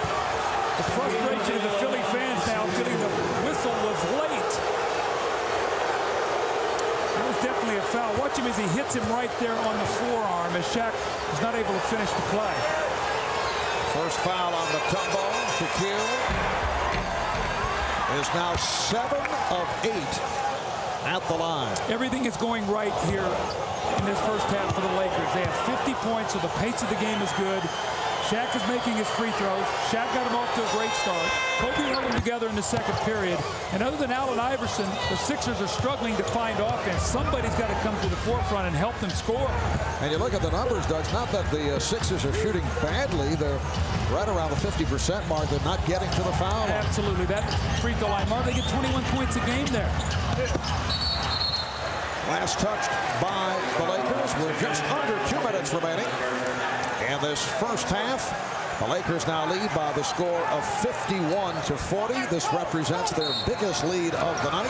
[SPEAKER 2] The frustration of the Philly fans now feeling the whistle was late. That was definitely a foul. Watch him as he hits him right there on the forearm as Shaq is not able to finish the play.
[SPEAKER 1] First foul on Mutombo. Shaquille is now 7 of 8 at the line.
[SPEAKER 2] Everything is going right here in this first half for the Lakers. They have 50 points, so the pace of the game is good. Shaq is making his free throws. Shaq got him off to a great start. Kobe held them together in the second period. And other than Allen Iverson, the Sixers are struggling to find offense. Somebody's got to come to the forefront and help them score.
[SPEAKER 1] And you look at the numbers, Doug. It's not that the Sixers are shooting badly. They're right around the 50% mark. They're not getting to the foul line.
[SPEAKER 2] Absolutely. That free throw line mark, they get 21 points a game there.
[SPEAKER 1] Last touched by the Lakers with just under 2 minutes remaining. In this first half, the Lakers now lead by the score of 51-40. This represents their biggest lead of the night.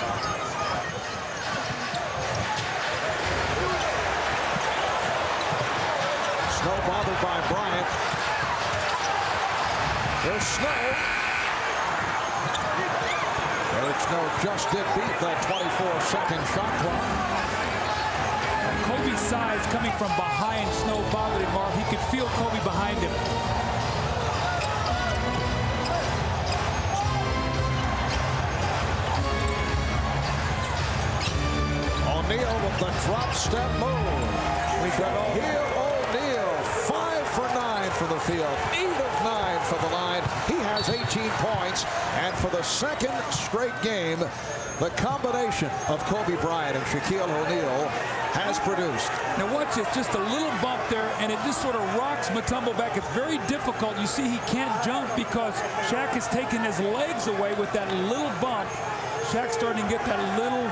[SPEAKER 1] Snow bothered by Bryant. There's Snow. Eric Snow just did beat that 24-second shot clock.
[SPEAKER 2] Kobe's size coming from behind Snow bothered him, Marv. He could feel Kobe behind him.
[SPEAKER 1] O'Neal with the drop step move. Shaquille O'Neal, 5 for 9 from the field, 8 of 9 for the line. He has 18 points, and for the second straight game, the combination of Kobe Bryant and Shaquille O'Neal has produced.
[SPEAKER 2] Now watch this, just a little bump there, and it just sort of rocks Mutombo back. It's very difficult. You see he can't jump because Shaq has taken his legs away with that little bump. Shaq's starting to get that little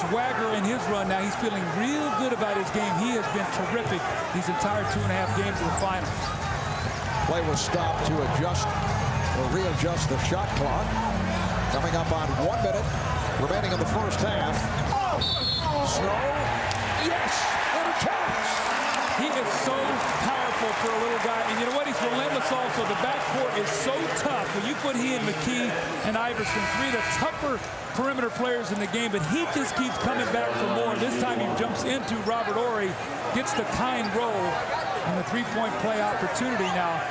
[SPEAKER 2] swagger in his run now. He's feeling real good about his game. He has been terrific these entire 2.5 games of the finals.
[SPEAKER 1] Play was stopped to adjust or readjust the shot clock. Coming up on 1 minute remaining in the first half. Snow, yes, and it counts.
[SPEAKER 2] He is so powerful for a little guy, and you know what? He's relentless also. The backcourt is so tough. When you put he and McKee and Iverson, 3 of the tougher perimeter players in the game, but he just keeps coming back for more. This time he jumps into Robert Horry, gets the kind roll, and the three-point play opportunity now.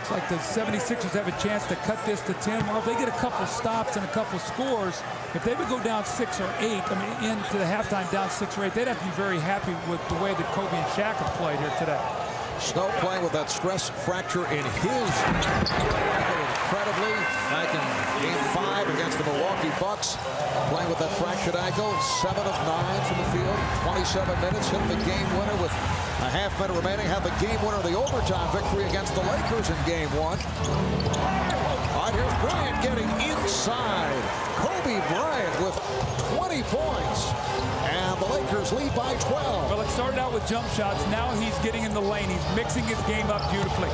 [SPEAKER 2] It's like the 76ers have a chance to cut this to 10. Well, if they get a couple stops and a couple scores, if they would go down 6 or 8, I mean, into the halftime down 6 or 8, they'd have to be very happy with the way that Kobe and Shaq have played here today.
[SPEAKER 1] Snow playing with that stress fracture in his incredibly back in Game 5 against the Milwaukee Bucks. Playing with that fractured ankle, 7 of 9 from the field, 27 minutes, hit the game winner with a half-minute remaining, had the game winner of the overtime victory against the Lakers in Game 1. All right, here's Bryant getting inside. Kobe Bryant with 20 points. And the Lakers lead by 12.
[SPEAKER 2] Well, it started out with jump shots. Now he's getting in the lane. He's mixing his game up beautifully.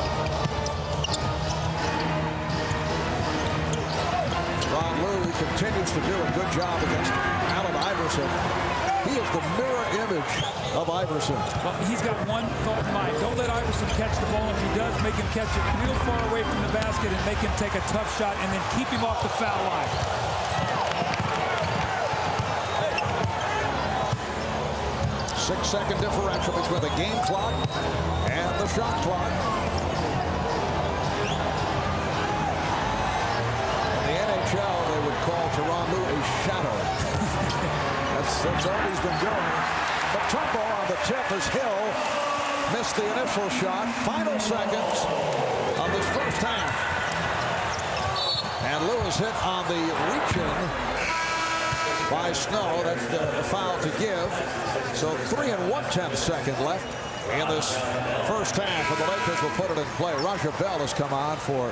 [SPEAKER 1] Ron Lue continues to do a good job against Allen Iverson. He is the mirror image of Iverson.
[SPEAKER 2] Well, he's got one thought in mind. Don't let Iverson catch the ball. If he does, make him catch it real far away from the basket and make him take a tough shot and then keep him off the foul line.
[SPEAKER 1] 6-second differential between the game clock and the shot clock. In the NHL, they would call Tyronn Lue a shadow. that's all he's been doing. Mutombo on the tip as Hill missed the initial shot. Final seconds of this first half. And Lue is hit on the reach-in by Snow. That's a foul to give. So 3 1/10 second left in this first half, and the Lakers will put it in play. Raja Bell has come on for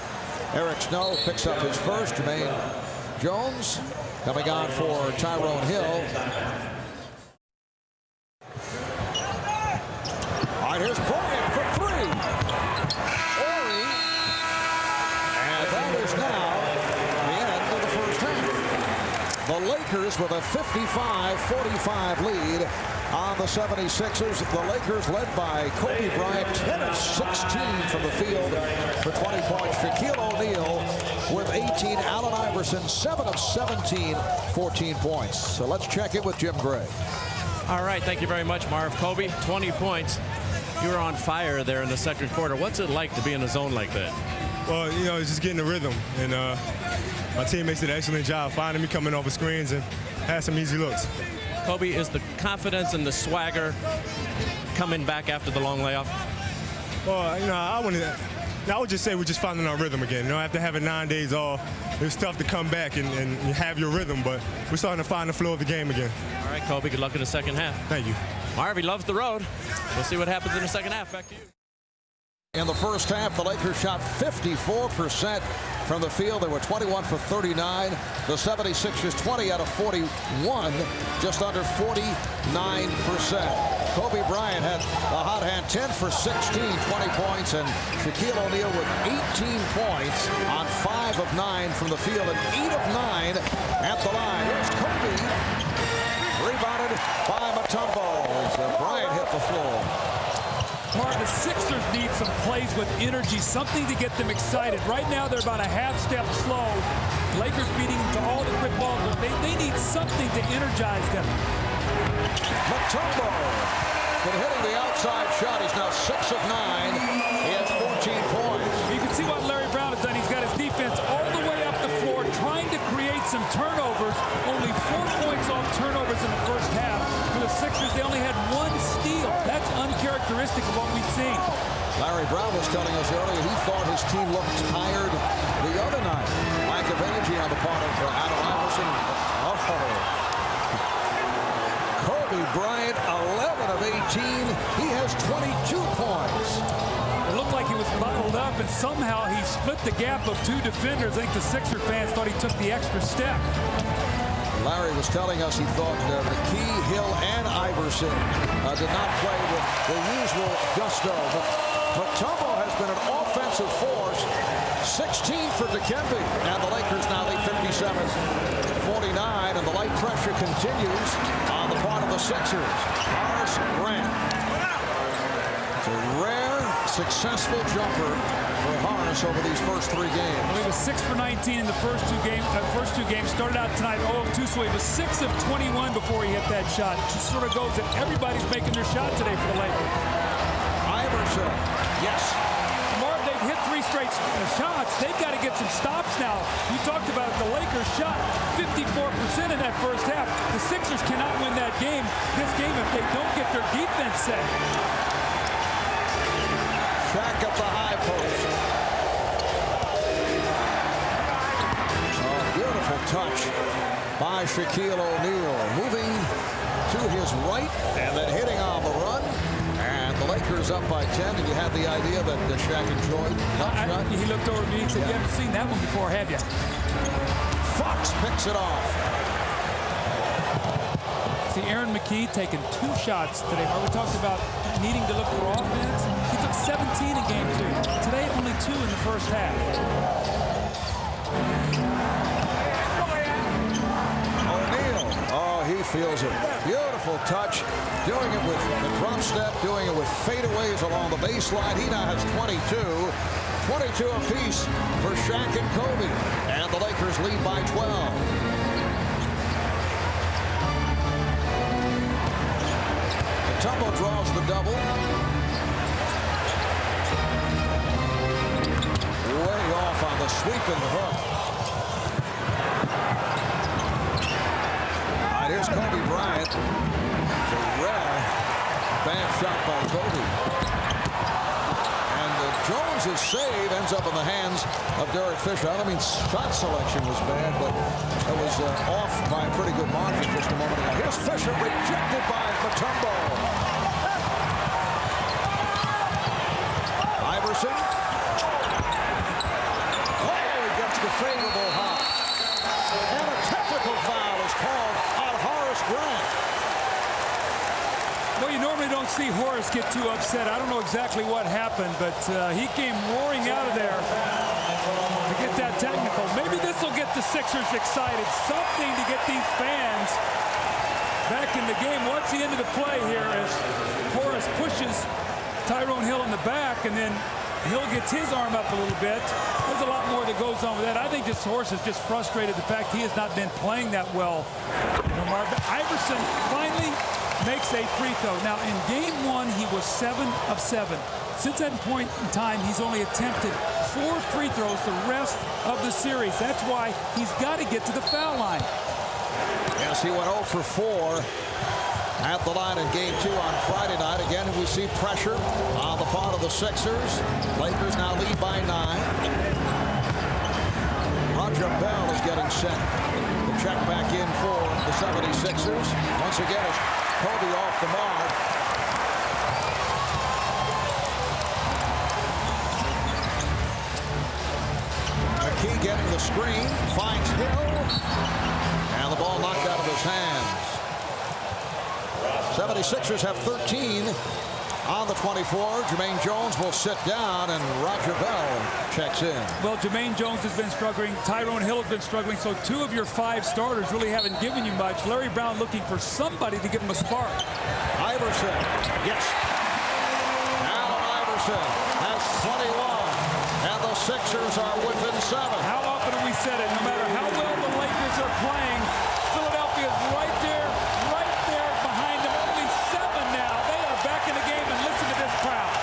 [SPEAKER 1] Eric Snow, picks up his first. Jermaine Jones coming on for Tyrone Hill. All right, here's Bryant for 3. Horry, and that is now the end of the first half. The Lakers with a 55-45 lead on the 76ers. The Lakers led by Kobe Bryant, 10 of 16 from the field for 20 points. Shaquille O'Neal with 18. Allen Iverson, 7 of 17, 14 points. So let's check in with Jim Gray.
[SPEAKER 4] All right, thank you very much, Marv. Kobe, 20 points. You were on fire there in the second quarter. What's it like to be in a zone like that?
[SPEAKER 5] Well, you know, it's just getting the rhythm. And my teammates did an excellent job finding me coming over screens and had some easy looks.
[SPEAKER 4] Kobe, is the confidence and the swagger coming back after the long layoff?
[SPEAKER 5] Well, you know, I would just say we're just finding our rhythm again. You know, after having 9 days off, it's tough to come back and have your rhythm, but we're starting to find the flow of the game again.
[SPEAKER 4] All right, Kobe, good luck in the second half.
[SPEAKER 5] Thank you.
[SPEAKER 4] Marv, he loves the road. We'll see what happens in the second half. Back to you.
[SPEAKER 1] In the first half, the Lakers shot 54% from the field. They were 21 for 39. The 76ers 20 out of 41, just under 49%. Kobe Bryant had a hot hand, 10 for 16, 20 points, and Shaquille O'Neal with 18 points on 5 of 9 from the field and 8 of 9 at the line. Here's Kobe, rebounded by Mutombo as Bryant hit the floor.
[SPEAKER 2] Mark, the Sixers need some plays with energy, something to get them excited. Right now, they're about a half step slow. Lakers beating them to all the quick balls. They need something to energize them.
[SPEAKER 1] Mutombo been hitting the outside shot. He's now 6 of 9. He has 14 points.
[SPEAKER 2] You can see what Larry Brown has done. He's got his defense all the way up the floor, trying to create some turnovers. Only 4 points off turnovers in the first half. For the Sixers, they only had 1 steal. That's uncharacteristic of what we've seen.
[SPEAKER 1] Larry Brown was telling us earlier he thought his team looked tired the other night. Lack of energy on the part of Allen Iverson. Kobe Kobe Bryant, 11 of 18. He has 22 points.
[SPEAKER 2] It looked like he was bottled up, and somehow he split the gap of 2 defenders. I think the Sixer fans thought he took the extra step.
[SPEAKER 1] Larry was telling us he thought McKee, Hill, and Iverson did not play with the usual gusto. But Mutombo has been an offensive force. 16 for Dikembe, and the Lakers now lead 57-49, and the light pressure continues on the part of the Sixers. Horace Grant. It's a rare, successful jumper for Horace over these first 3 games.
[SPEAKER 2] Well, he was 6 for 19 in the first two games. Started out tonight 0 of 2, so he was 6 of 21 before he hit that shot. It just sort of goes that everybody's making their shot today for the Lakers.
[SPEAKER 1] Iverson, yes.
[SPEAKER 2] Marv, they've hit 3 straight shots. They've got to get some stops now. You talked about it. The Lakers shot 54% in that first half. The Sixers cannot win this game if they don't get their defense set.
[SPEAKER 1] Back up the high post. A beautiful touch by Shaquille O'Neal. Moving to his right and then hitting on the run. And the Lakers up by 10. And you had the idea that Shaq enjoyed that shot.
[SPEAKER 2] He looked over at me and said, "You haven't seen that one before, have you?"
[SPEAKER 1] Fox picks it off.
[SPEAKER 2] See, Aaron McKee taking 2 shots today. We talked about needing to look for offense. He took 17 in game 2. Today, only 2 in the first half.
[SPEAKER 1] O'Neal. Oh, he feels it. Beautiful touch. Doing it with the drop step. Doing it with fadeaways along the baseline. He now has 22. 22 apiece for Shaq and Kobe. And the Lakers lead by 12. Mutombo draws the double. Way off on the sweeping hook. All right, here's Kobe Bryant. It's a rare bad shot by Kobe. And Jones's save ends up in the hands of Derek Fisher. I don't mean shot selection was bad, but it was off by a pretty good margin just a moment ago. Here's Fisher rejected by Mutombo. Iverson. Oh, he gets the favorable hop. And a technical foul is called on Horace Grant.
[SPEAKER 2] Well, you normally don't see Horace get too upset. I don't know exactly what happened, but he came roaring out of there to get that technical. Maybe this will get the Sixers excited. Something to get these fans back in the game. Watch the end of the play here as Horace pushes Tyrone Hill in the back, and then Hill gets his arm up a little bit. There's a lot more that goes on with that. I think this Horace is just frustrated the fact he has not been playing that well. Marvin Iverson finally makes a free throw. Now, in game 1, he was 7 of 7. Since that point in time, he's only attempted 4 free throws the rest of the series. That's why he's got to get to the foul line.
[SPEAKER 1] Yes, he went 0 for 4 at the line in game 2 on Friday night. Again, we see pressure on the part of the Sixers. Lakers now lead by 9. Roger Bell is getting set. The check back in for the 76ers. Once again, it's Kobe off the mark. McKee getting the screen, finds Hill, and the ball knocked out of his hands. 76ers have 13 on the 24. Jermaine Jones will sit down, and Roger Bell checks in.
[SPEAKER 2] Well, Jermaine Jones has been struggling. Tyrone Hill has been struggling. So 2 of your 5 starters really haven't given you much. Larry Brown looking for somebody to give him a spark.
[SPEAKER 1] Iverson, yes. Allen Iverson has 21, and the Sixers are within 7.
[SPEAKER 2] How often have we said it? No matter how well the Lakers are playing, Philadelphia's right there behind them. Only 7 now. They are back in the game, and listen to this crowd.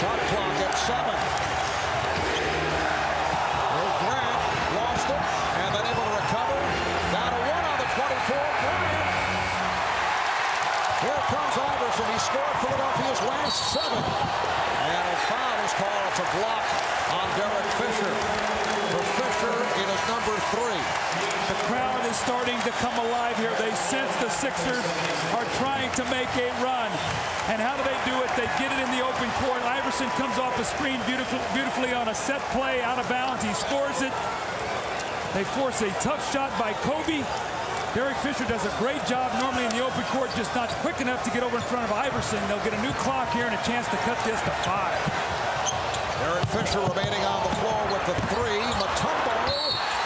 [SPEAKER 1] Shot clock at 7. Grant lost it, and then able to recover. Down to 1 on the 24. Bryant. Here comes Iverson. He scored Philadelphia's last 7. And a foul is called. It's a block on Derek Fisher. For Fisher, it is number 3.
[SPEAKER 2] The crowd is starting to come alive here. They sense the Sixers are trying to make a run. And how do they do it? They get it in the open court. Iverson comes off the screen beautifully on a set play out of bounds. He scores it. They force a tough shot by Kobe. Derek Fisher does a great job normally in the open court, just not quick enough to get over in front of Iverson. They'll get a new clock here and a chance to cut this to 5.
[SPEAKER 1] Derek Fisher remaining on the floor with the 3. Mutombo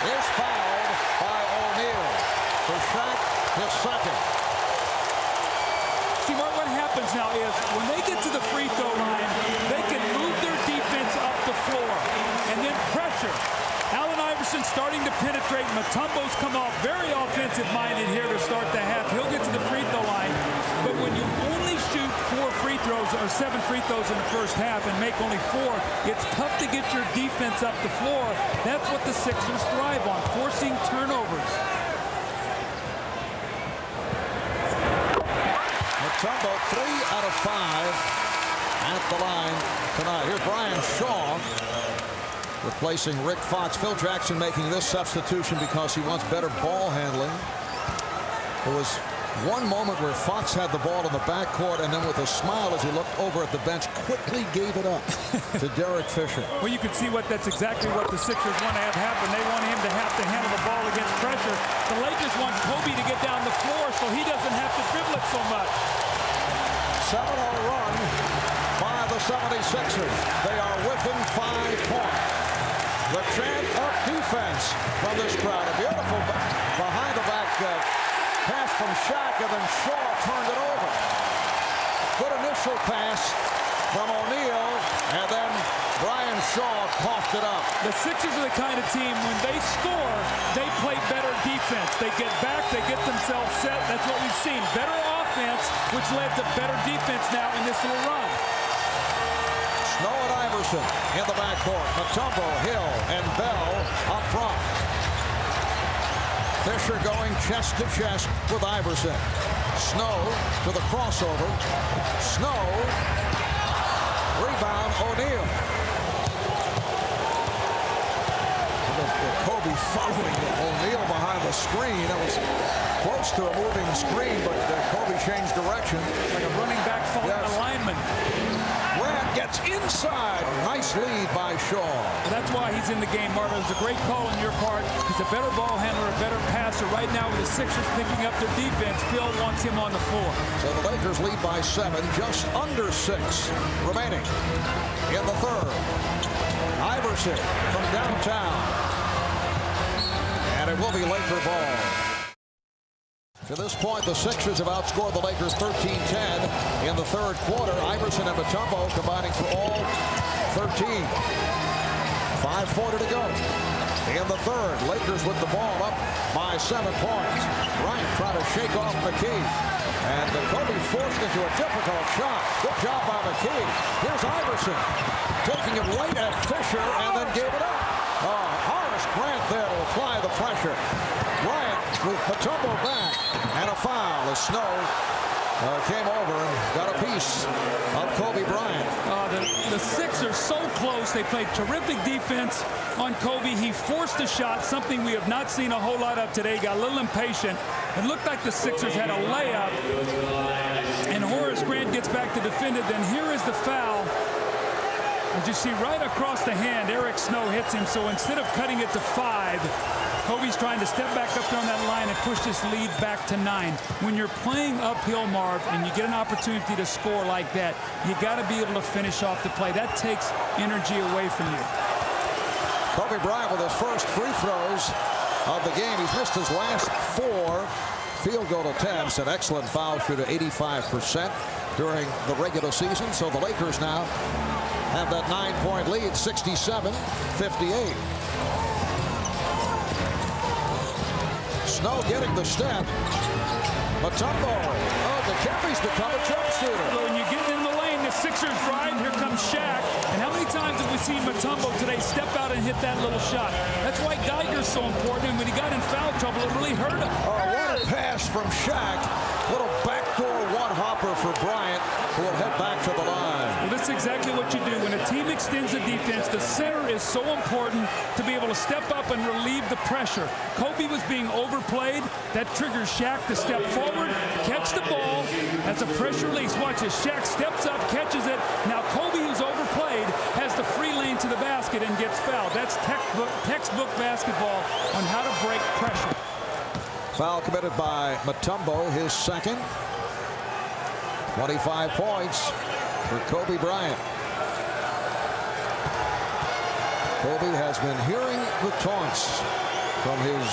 [SPEAKER 1] is fouled by O'Neal. For Shaq, his second.
[SPEAKER 2] See, Mark, what happens now is when they get to the free throw line, they can move their defense up the floor and then pressure. Allen Iverson starting to penetrate. Mutombo's come off very offensive-minded here to start the half. He'll get to the free throw line. But when you only shoot 4 free throws or 7 free throws in the first half and make only 4, it's tough to get your defense up the floor. That's what the Sixers thrive on, forcing turnovers.
[SPEAKER 1] Mutombo, 3 out of 5 at the line tonight. Here's Brian Shaw replacing Rick Fox. Phil Jackson making this substitution because he wants better ball handling. There was one moment where Fox had the ball in the backcourt and then with a smile as he looked over at the bench quickly gave it up to Derek Fisher.
[SPEAKER 2] Well, you can see that's exactly what the Sixers want to have happen. They want him to have to handle the ball against pressure. The Lakers want Kobe to get down the floor so he doesn't have to dribble it so much.
[SPEAKER 1] 7-0 run by the 76ers. They are within 5 points. The chant of defense from this crowd. A beautiful behind-the-back pass from Shaq, and then Shaw turned it over. Good initial pass from O'Neal, and then Brian Shaw coughed it up.
[SPEAKER 2] The Sixers are the kind of team, when they score, they play better defense. They get back, they get themselves set. That's what we've seen. Better offense, which led to better defense now in this little run.
[SPEAKER 1] Snow and Iverson in the backcourt. Mutombo, Hill, and Bell up front. Fisher going chest to chest with Iverson. Snow to the crossover. Snow. Rebound, O'Neal. Kobe following O'Neal behind the screen. That was close to a moving screen, but Kobe changed direction.
[SPEAKER 2] Like a running back following a lineman.
[SPEAKER 1] Grant gets inside. Nice lead by Shaw.
[SPEAKER 2] Well, that's why he's in the game, Marvin. It was a great call on your part. He's a better ball handler, a better passer. Right now with the Sixers picking up their defense, Phil wants him on the floor.
[SPEAKER 1] So the Lakers lead by 7, just under 6 remaining in the third. Iverson from downtown. And it will be Laker ball. To this point, the Sixers have outscored the Lakers 13-10 in the third quarter. Iverson and Mutombo combining for all 13. 5:40 to go. In the third, Lakers with the ball up by 7 points. Bryant trying to shake off McKee. And Kobe forced into a difficult shot. Good job by McKee. Here's Iverson taking it right at Fisher and then gave it up. Horace Grant there to apply the pressure. Bryant with Mutombo back. And a foul as Snow came over and got a piece of Kobe Bryant.
[SPEAKER 2] The Sixers so close. They played terrific defense on Kobe. He forced a shot, something we have not seen a whole lot of today. Got a little impatient. It looked like the Sixers had a layup. And Horace Grant gets back to defend it. Then here is the foul. And you see right across the hand, Eric Snow hits him. So instead of cutting it to 5, Kobe's trying to step back up there on that line and push this lead back to 9. When you're playing uphill, Marv, and you get an opportunity to score like that, you got to be able to finish off the play. That takes energy away from you.
[SPEAKER 1] Kobe Bryant with his first free throws of the game. He's missed his last 4 field goal attempts. An excellent foul shooter, 85% during the regular season. So the Lakers now have that 9-point lead, 67-58. Snow getting the step. Mutombo. Oh, the Kempy's become a jump shooter.
[SPEAKER 2] When you get in the lane, the Sixers drive. Here comes Shaq. And how many times have we seen Mutombo today step out and hit that little shot? That's why Geiger's so important. And when he got in foul trouble, it really hurt him.
[SPEAKER 1] Oh, what a pass from Shaq. Little back backdoor one-hopper for Bryant, who will head back to the line.
[SPEAKER 2] Well, this is exactly what you do. When a team extends the defense, the center is so important to be able to step up and relieve the pressure. Kobe was being overplayed. That triggers Shaq to step forward, catch the ball as a pressure release. Watch as Shaq steps up, catches it. Now Kobe, who's overplayed, has the free lane to the basket and gets fouled. That's textbook basketball on how to break pressure.
[SPEAKER 1] Foul committed by Mutombo, his second. 25 points for Kobe Bryant. Kobe has been hearing the taunts from his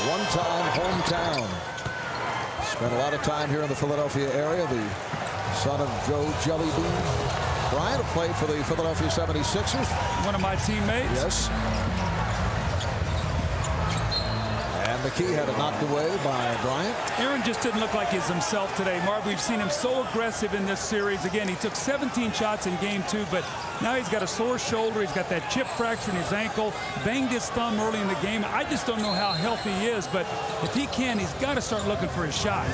[SPEAKER 1] one-time hometown. Spent a lot of time here in the Philadelphia area. The son of Joe Jelly Bean Bryant played for the Philadelphia 76ers.
[SPEAKER 2] One of my teammates.
[SPEAKER 1] Yes. And McKee had it knocked away by Bryant.
[SPEAKER 2] Aaron just didn't look like he's himself today. Marv, we've seen him so aggressive in this series. Again, he took 17 shots in game 2, but now he's got a sore shoulder. He's got that chip fracture in his ankle, banged his thumb early in the game. I just don't know how healthy he is, but if he can, he's got to start looking for his shot.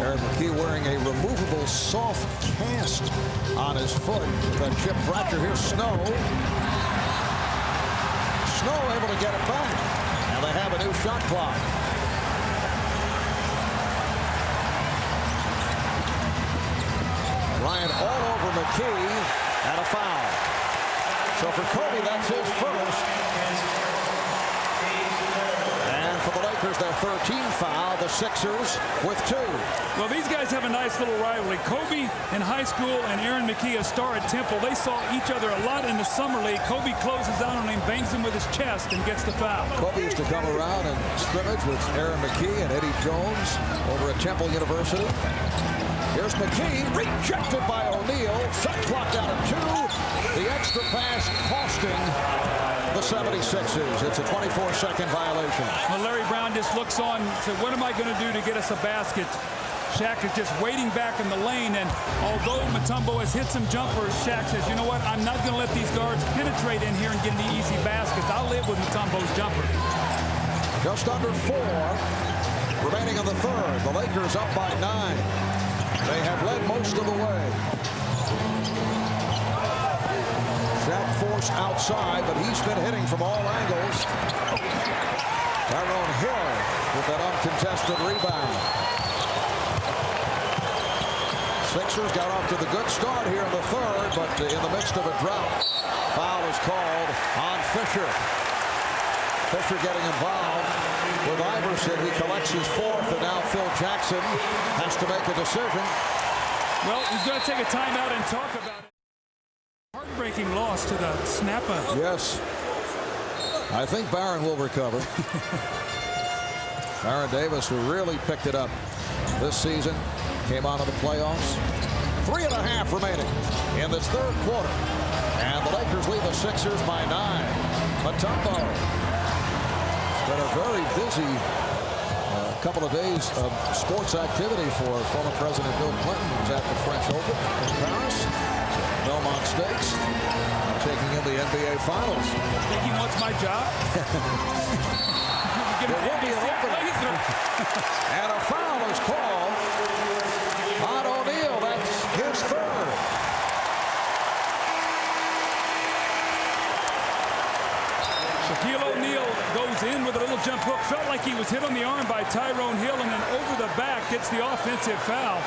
[SPEAKER 1] Aaron McKee wearing a removable soft cast on his foot with that chip fracture. Here's Snow. Snow able to get it back. And they have a new shot clock. Bryant all over McKee and a foul. So for Kobe, that's his first. And for the Lakers, their 13th foul. The Sixers with 2.
[SPEAKER 2] Well, these guys have a nice little rivalry. Kobe in high school and Aaron McKee, a star at Temple. They saw each other a lot in the summer league. Kobe closes out on him, bangs him with his chest, and gets the foul.
[SPEAKER 1] Kobe used to come around and scrimmage with Aaron McKee and Eddie Jones over at Temple University. Here's McKee, rejected by O'Neal. Shot clock down at 2. The extra pass costing the 76ers. It's a 24-second violation.
[SPEAKER 2] Well, Larry Brown just looks on and said, what am I going to do to get us a basket? Shaq is just waiting back in the lane, and although Mutombo has hit some jumpers, Shaq says, you know what, I'm not going to let these guards penetrate in here and get any easy baskets. I'll live with Mutombo's jumper.
[SPEAKER 1] Just under 4 remaining in the third. The Lakers up by 9. They have led most of the way. Shaq forced outside, but he's been hitting from all angles. Tyrone Hill with that uncontested rebound. Sixers got off to the good start here in the third, but in the midst of a drought, foul is called on Fisher. Fisher getting involved with Iverson. He collects his 4th, and now Phil Jackson has to make a decision.
[SPEAKER 2] Well, he's going to take a timeout and talk about it. Heartbreaking loss to the snapper.
[SPEAKER 1] Yes. I think Barron will recover. Baron Davis, who really picked it up this season, came out of the playoffs. 3.5 remaining in this third quarter. And the Lakers lead the Sixers by 9. Mutombo. It's been a very busy couple of days of sports activity for former President Bill Clinton, who's at the French Open in Paris. Belmont Stakes. Taking in the NBA Finals.
[SPEAKER 2] Think he wants my job?
[SPEAKER 1] There will be an opening. And a foul is called on O'Neal. That's his 3rd.
[SPEAKER 2] Shaquille O'Neal goes in with a little jump hook. Felt like he was hit on the arm by Tyrone Hill, and then over the back gets the offensive foul.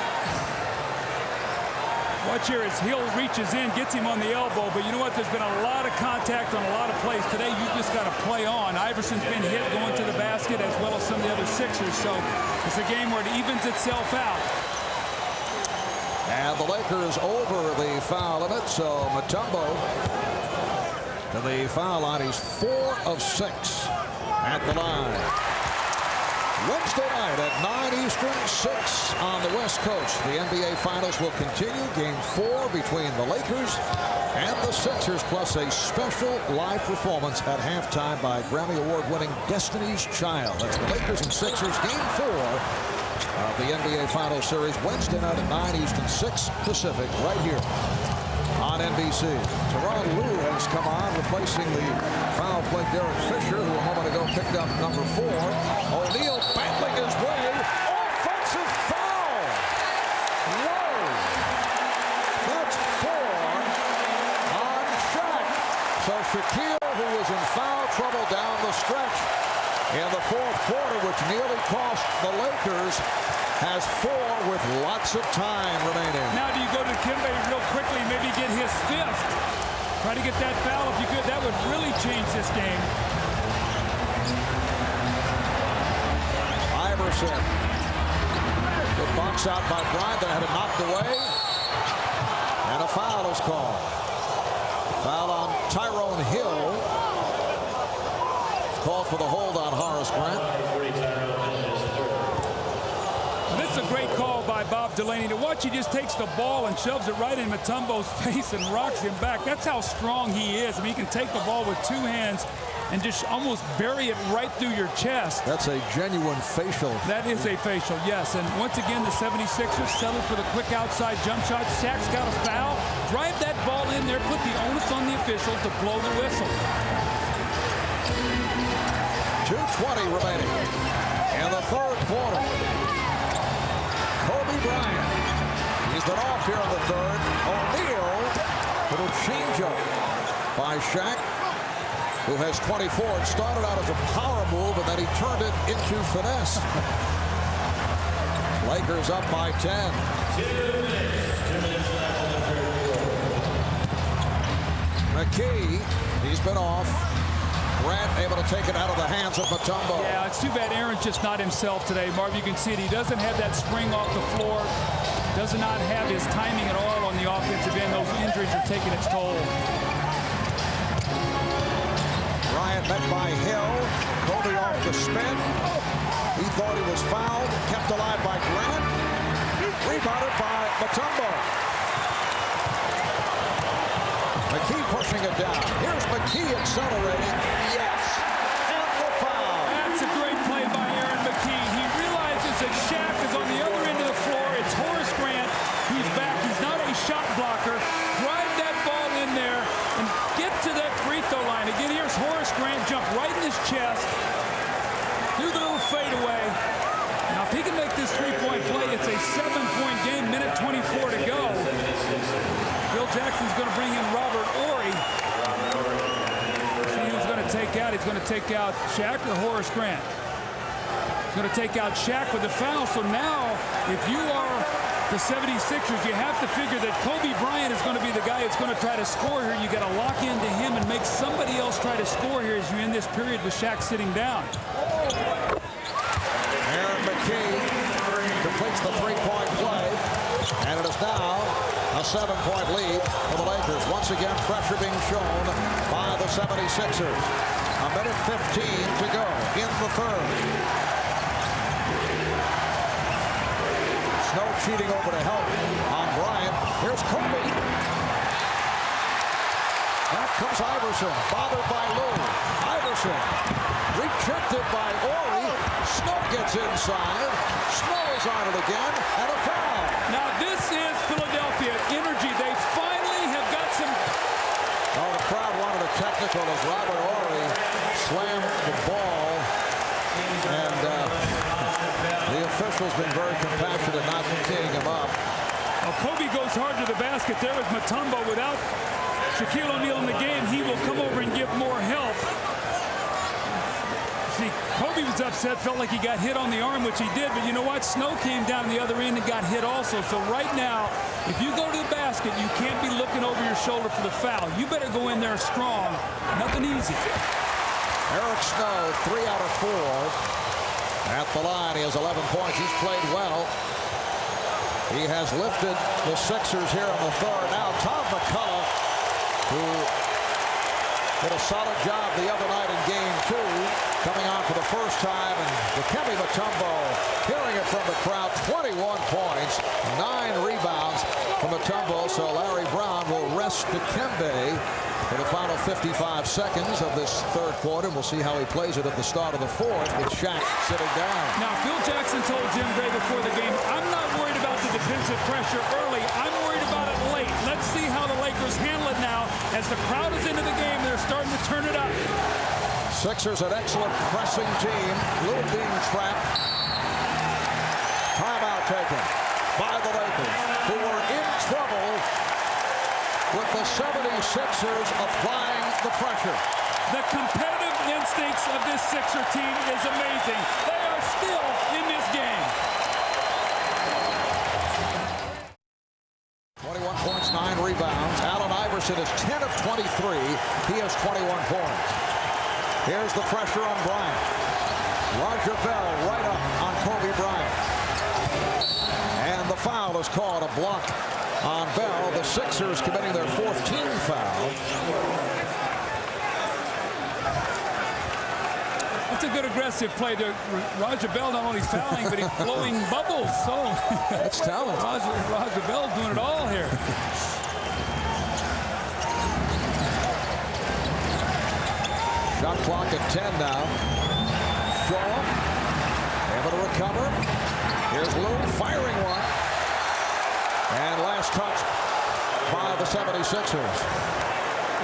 [SPEAKER 2] Watch here as Hill reaches in, gets him on the elbow. But you know what? There's been a lot of contact on a lot of plays. Today, you just got to play on. Iverson's been hit going to the basket as well as some of the other Sixers. So it's a game where it evens itself out.
[SPEAKER 1] And the Lakers over the foul limit. So Mutombo to the foul line. He's 4 of 6 at the line. Wednesday night at 9 Eastern, 6 on the West Coast. The NBA Finals will continue. Game 4 between the Lakers and the Sixers, plus a special live performance at halftime by Grammy Award-winning Destiny's Child. That's the Lakers and Sixers, Game 4 of the NBA Finals Series. Wednesday night at 9 Eastern, 6 Pacific, right here on NBC. Teron Lue has come on, replacing the foul play Derek Fisher, who a moment ago picked up number 4. O'Neal battling his way. Offensive Shaquille, who was in foul trouble down the stretch in the fourth quarter, which nearly cost the Lakers, has 4 with lots of time remaining.
[SPEAKER 2] Now do you go to Kimbe real quickly, maybe get his 5th? Try to get that foul if you could. That would really change this game.
[SPEAKER 1] Iverson. Good box out by Bryant. That had it knocked away. And a foul is called. Foul on Tyrone Hill. It's called for the hold on Horace Grant.
[SPEAKER 2] This is a great call by Bob Delaney. To watch, he just takes the ball and shoves it right in Mutombo's face and rocks him back. That's how strong he is. I mean, he can take the ball with 2 hands and just almost bury it right through your chest.
[SPEAKER 1] That's a genuine facial.
[SPEAKER 2] That is a facial, yes. And once again, the 76ers settled for the quick outside jump shot. Shaq's got a foul. Drive that ball in there. Put the onus on the official to blow the whistle.
[SPEAKER 1] 2:20 remaining in the third quarter. Kobe Bryant. He's been off here in the third. O'Neal. Little changeup by Shaq, who has 24. It started out as a power move, and then he turned it into finesse. Lakers up by 10.
[SPEAKER 6] 2 minutes
[SPEAKER 1] McKee, he's been off. Grant able to take it out of the hands of Mutombo.
[SPEAKER 2] Yeah, it's too bad Aaron's just not himself today, Marv. You can see it. He doesn't have that spring off the floor. Does not have his timing at all on the offensive end. Those injuries are taking its toll.
[SPEAKER 1] Bryant met by Hill. Kobe off the spin. He thought he was fouled. Kept alive by Grant. Rebounded by Mutombo. McKee pushing it down. Here's McKee accelerating. Yes. And the foul.
[SPEAKER 2] That's a great play by Aaron McKee. He realizes that Shaq is on the other end of the floor. It's Horace Grant who's back. He's not a shot blocker. Drive that ball in there and get to that free throw line. Again, here's Horace Grant jump right in his chest. Do the little fadeaway. Now, if he can make this three-point play, it's a 7-point game, minute 24 to go. Phil Jackson's going to bring in Robert Horry. See who's going to take out. He's going to take out Shaq or Horace Grant. He's going to take out Shaq with the foul. So now, if you are the 76ers, you have to figure that Kobe Bryant is going to be the guy that's going to try to score here. You got to lock into him and make somebody else try to score here as you end this period with Shaq sitting down.
[SPEAKER 1] Aaron McKee completes the three-point play. And it is now a 7-point lead for the Lakers. Once again, pressure being shown by the 76ers. A minute 15 to go in the third. Snow cheating over to help on Bryant. Here's Kobe. Back comes Iverson, bothered by Lou. Iverson rejected by Horry. Snow gets inside. Snow is on it again, and a foul.
[SPEAKER 2] Now this is Philadelphia energy. They finally have got some.
[SPEAKER 1] Oh, the crowd wanted a technical as Robert Horry slammed the ball, and the official's been very compassionate, not teeing him up.
[SPEAKER 2] Well, Kobe goes hard to the basket there with Mutombo. Without Shaquille O'Neal in the game, he will come over and give more help. See, Kobe was upset, felt like he got hit on the arm, which he did, but you know what? Snow came down the other end and got hit also. So right now, if you go to the basket, you can't be looking over your shoulder for the foul. You better go in there strong. Nothing easy.
[SPEAKER 1] Eric Snow, 3 out of 4 at the line. He has 11 points. He's played well. He has lifted the Sixers here in the third. Now Tom McCullough, who did a solid job the other night in game 2, coming on for the first time, and Dikembe Mutombo hearing it from the crowd. 21 points, 9 rebounds from Mutombo, so Larry Brown will rest Dikembe for the final 55 seconds of this third quarter. We'll see how he plays it at the start of the fourth with Shaq sitting down.
[SPEAKER 2] Now, Phil Jackson told Jim Gray before the game, I'm not worried about the defensive pressure early. I'm worried about it late. Let's see how the Lakers handle it now. As the crowd is into the game, they're starting to turn it up.
[SPEAKER 1] Sixers, an excellent pressing team. Lou being trapped. Timeout taken by the Lakers, who were in trouble with the 76ers applying the pressure.
[SPEAKER 2] The competitive instincts of this Sixer team is amazing. They are still in this game.
[SPEAKER 1] 21 points, 9 rebounds. Allen Iverson is 10 of 23. He has 21 points. Here's the pressure on Bryant. Roger Bell right up on Kobe Bryant. And the foul is called, a block on Bell. The Sixers committing their 4th team foul.
[SPEAKER 2] That's a good aggressive play. Roger Bell not only fouling, but he's blowing bubbles. So
[SPEAKER 1] that's talent.
[SPEAKER 2] Roger Bell doing it all here.
[SPEAKER 1] Shot clock at 10 now. Shaw able to recover. Here's Lou firing one. And last touch by the 76ers.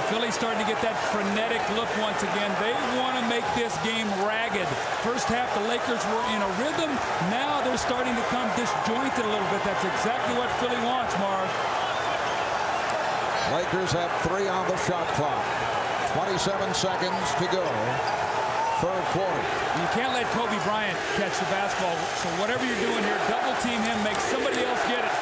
[SPEAKER 2] Philly's starting to get that frenetic look once again. They want to make this game ragged. First half, the Lakers were in a rhythm. Now they're starting to come disjointed a little bit. That's exactly what Philly wants, Marv.
[SPEAKER 1] Lakers have 3 on the shot clock. 27 seconds to go. 3rd quarter.
[SPEAKER 2] You can't let Kobe Bryant catch the basketball. So whatever you're doing here, double team him, make somebody else get it.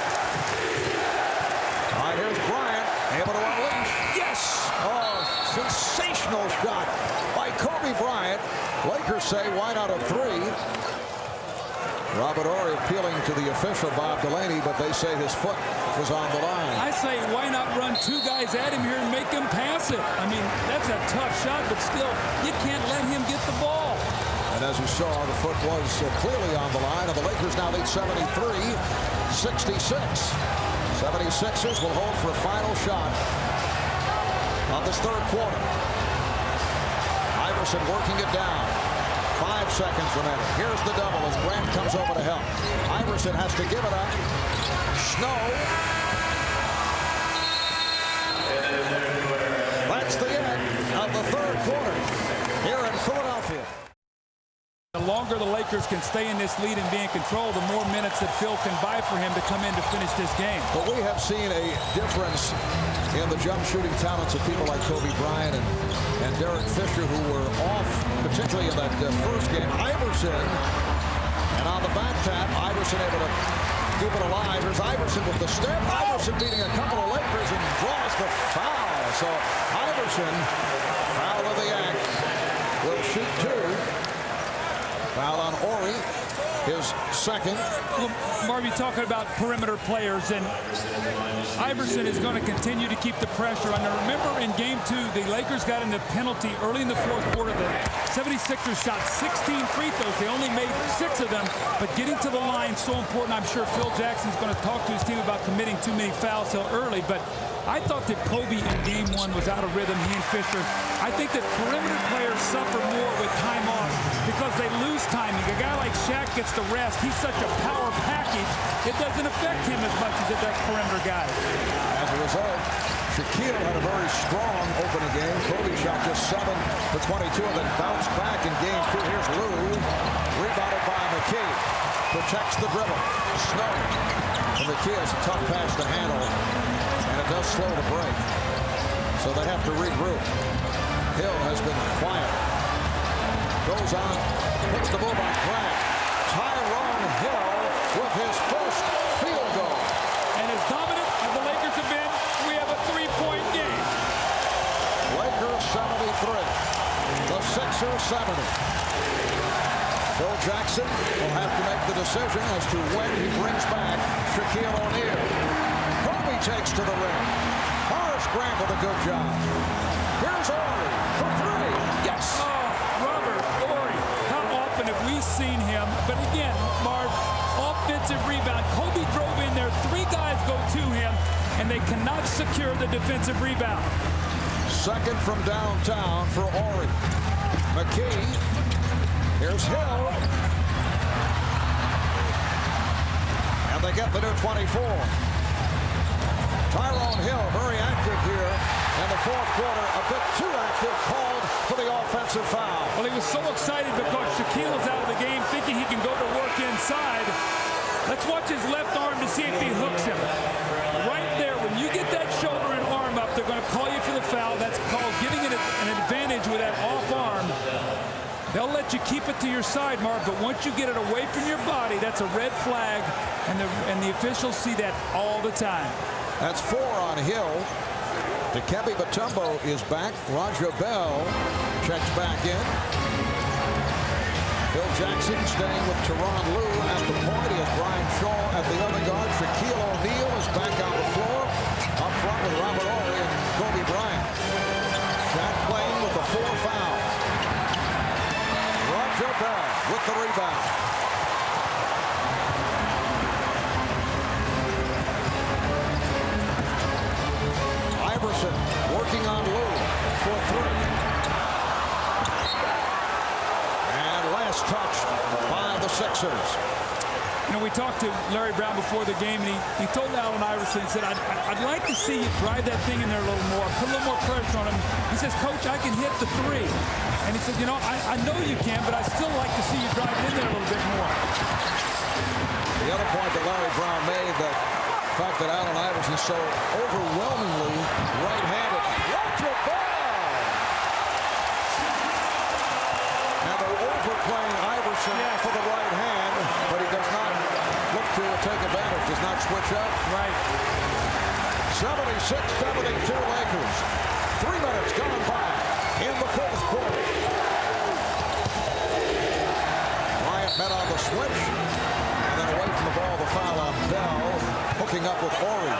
[SPEAKER 1] All right, here's Bryant, able to unleash. Yes! Oh, sensational shot by Kobe Bryant. Lakers say, why not a 3? Robert Horry appealing to the official, Bob Delaney, but they say his foot was on the line.
[SPEAKER 2] I say, why not run 2 guys at him here and make him pass it? I mean, that's a tough shot, but still, you can't let him get the ball.
[SPEAKER 1] And as you saw, the foot was clearly on the line, and the Lakers now lead 73-66. 76ers will hold for a final shot of this 3rd quarter. Iverson working it down. 5 seconds remaining. Here's the double as Grant comes over to help. Iverson has to give it up. Snow. That's the end of the 3rd quarter here in Philadelphia.
[SPEAKER 2] The longer the Lakers can stay in this lead and be in control, the more minutes that Phil can buy for him to come in to finish this game.
[SPEAKER 1] But we have seen a difference in the jump shooting talents of people like Kobe Bryant and Derek Fisher, who were off potentially in that first game. Iverson, and on the back tap, Iverson able to keep it alive. Here's Iverson with the step. Iverson beating a couple of Lakers and draws the foul. So Iverson, foul of the act, will shoot 2. Foul on Horry, his 2nd.
[SPEAKER 2] Well, Marvy, talking about perimeter players, and Iverson is going to continue to keep the pressure on. Now, remember in Game 2, the Lakers got in the penalty early in the 4th quarter. The 76ers shot 16 free throws. They only made 6 of them, but getting to the line so important. I'm sure Phil Jackson's going to talk to his team about committing too many fouls so early, but I thought that Kobe in Game 1 was out of rhythm, he and Fisher. I think that perimeter players suffer more with time off because they lose timing. A guy like Shaq gets the rest. He's such a power package. It doesn't affect him as much as it does perimeter guys.
[SPEAKER 1] As a result, Shaquille had a very strong opening game. Kobe shot just 7 for 22 and then bounced back in Game 2. Here's Lou, rebounded by McKee. Protects the dribble. Snow. And McKee has a tough pass to handle, and it does slow the break. So they have to regroup. Hill has been quiet. Goes on, hits the ball by Grant. Tyrone Hill with his first field goal.
[SPEAKER 2] And as dominant as the Lakers have been, we have a 3-point game.
[SPEAKER 1] Lakers 73. The Sixers 70. Phil Jackson will have to make the decision as to when he brings back Shaquille O'Neal. Kobe takes to the rim. Horace Grant with a good job. Here's Horry for 3. Yes.
[SPEAKER 2] Oh, Robert Horry. How often have we seen him? But again, Marv, offensive rebound. Kobe drove in there. 3 guys go to him, and they cannot secure the defensive rebound.
[SPEAKER 1] Second from downtown for Horry. McKee. Here's Hill. And they get the new 24. Tyrone Hill very active here in the 4th quarter. A bit too active, called for the offensive foul.
[SPEAKER 2] Well, he was so excited because Shaquille is out of the game, thinking he can go to work inside. Let's watch his left arm to see if he hooks him. Right there, when you get that shoulder and arm up, it to your side, Mark, but once you get it away from your body, that's a red flag, and the officials see that all the time.
[SPEAKER 1] That's 4 on Hill. Dikembe Mutombo is back. Raja Bell checks back in. Phil Jackson staying with Tyronn Lue at the point. He has Brian Shaw at the other guard. Shaquille O'Neal is back on the floor. Up front with Robert Horry and Kobe Bryant. Shaq playing with the 4 fouls. Raja Bell with the rebound. Iverson working on Lue for 3. And last touch by the Sixers.
[SPEAKER 2] You know, we talked to Larry Brown before the game, and he told Allen Iverson, he said, I'd like to see you drive that thing in there a little more, put a little more pressure on him. He says, Coach, I can hit the 3. And he said, you know, I know you can, but I still like to see you drive it in there a little bit more.
[SPEAKER 1] The other point that Larry Brown made, that the fact that Allen Iverson is so overwhelmingly right-handed. Raja Bell! And they're overplaying Iverson for the right hand, but he does not look to take advantage, does not switch up.
[SPEAKER 2] Right.
[SPEAKER 1] 76-72 Lakers. 3 minutes gone by in the 4th quarter. Bryant met on the switch, and then away from the ball, the foul on Bell, hooking up with Horry.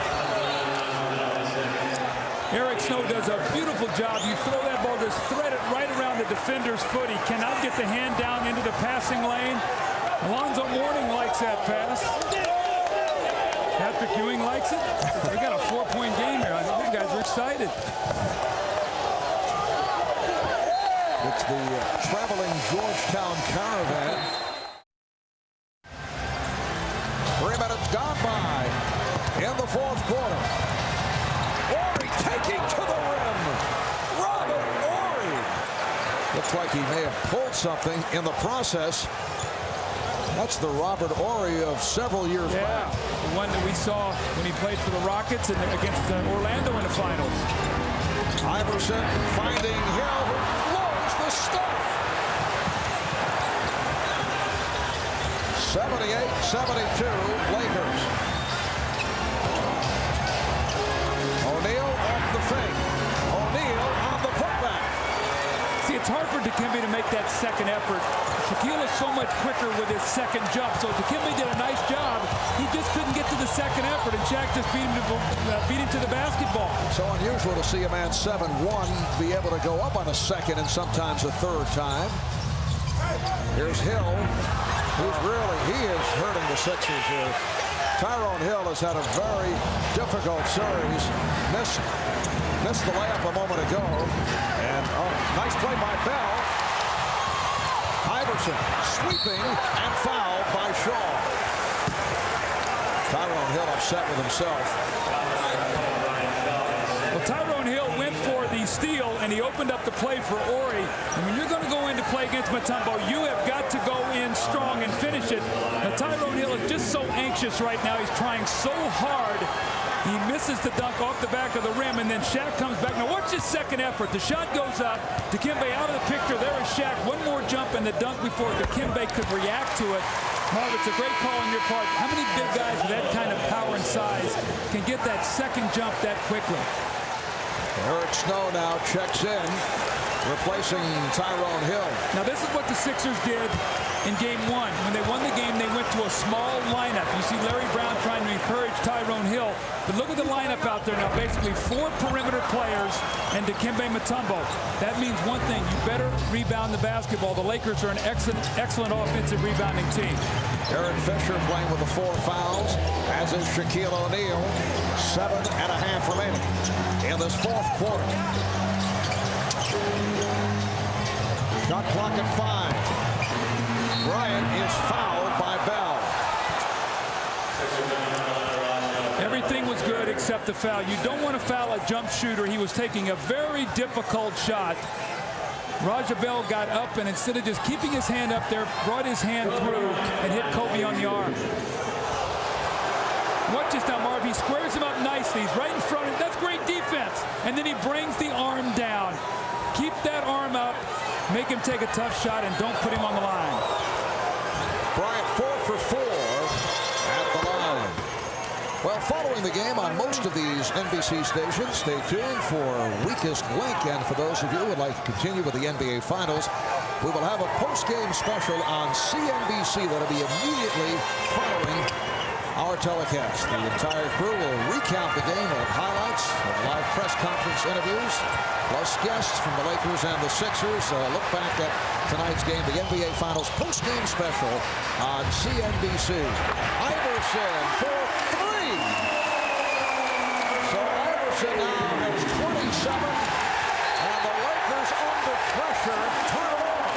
[SPEAKER 2] Eric Snow does a beautiful job. You throw that ball, just thread it right around the defender's foot. He cannot get the hand down into the passing lane. Alonzo Mourning likes that pass. Patrick Ewing likes it. We got a 4-point game here. I think you guys are excited.
[SPEAKER 1] It's the traveling Georgetown Caravan. 3 minutes gone by in the 4th quarter. Horry taking to the rim. Robert Horry. Looks like he may have pulled something in the process. That's the Robert Horry of several years back.
[SPEAKER 2] The one that we saw when he played for the Rockets and against Orlando in the finals.
[SPEAKER 1] Iverson finding Hill, who blows the stuff. 78-72 Lakers. O'Neal off the fake. O'Neal on the putback.
[SPEAKER 2] See, it's hard for Dikembe to make that second effort. Shaquille is so much quicker with his second jump. So Dikembe did a nice job. He just couldn't get to the second effort, and Shaq just beat him to the basketball.
[SPEAKER 1] So unusual to see a man 7-1 be able to go up on a second and sometimes a third time. Here's Hill, he is hurting the Sixers here. Tyronn Hill has had a very difficult series. Missed the layup a moment ago. And nice play by Bell. Iverson sweeping and fouled by Shaw. Tyronn Hill upset with himself.
[SPEAKER 2] Well, Tyronn Hill went for the steal, and he opened up the play for Horry. And when you're going to go in to play against Mutombo, you have got to go in strong and finish it. Now, Tyronn Hill is just so anxious right now. He's trying so hard. He misses the dunk off the back of the rim, and then Shaq comes back. Now, watch his second effort. The shot goes up. Dikembe out of the picture. There is Shaq. One more jump and the dunk before Dikembe could react to it. Marv, it's a great call on your part. How many big guys with that kind of power and size can get that second jump that quickly?
[SPEAKER 1] Eric Snow now checks in, replacing Tyronn Hill.
[SPEAKER 2] Now, this is what the Sixers did in Game 1. When they won the game, they went to a small lineup. You see Larry Brown trying to encourage Tyronn Hill. But look at the lineup out there now. Basically 4 perimeter players and Dikembe Mutombo. That means one thing. You better rebound the basketball. The Lakers are an excellent offensive rebounding team.
[SPEAKER 1] Eric Fisher playing with the 4 fouls, as is Shaquille O'Neal. 7.5 remaining in this 4th quarter. Shot clock at 5. Bryant is fouled by Bell.
[SPEAKER 2] Everything was good except the foul. You don't want to foul a jump shooter. He was taking a very difficult shot. Raja Bell got up, and instead of just keeping his hand up there, brought his hand through and hit Kobe on the arm. Watch this now, Marv. He squares him up nicely. He's right in front of him. That's great defense. And then he brings the arm down. Keep that arm up. make him take a tough shot and don't put him on the line.
[SPEAKER 1] Bryant 4 for 4 at the line. Well, following the game on most of these NBC stations, stay tuned for Weakest Link. And for those of you who would like to continue with the NBA Finals, we will have a post-game special on CNBC that'll be immediately following our telecast. The entire crew will recount the game with highlights of live press conference interviews, plus guests from the Lakers and the Sixers. Look back at tonight's game, the NBA Finals post-game special on CNBC. Iverson for 3. So Iverson now has 27, and the Lakers under pressure turn it on.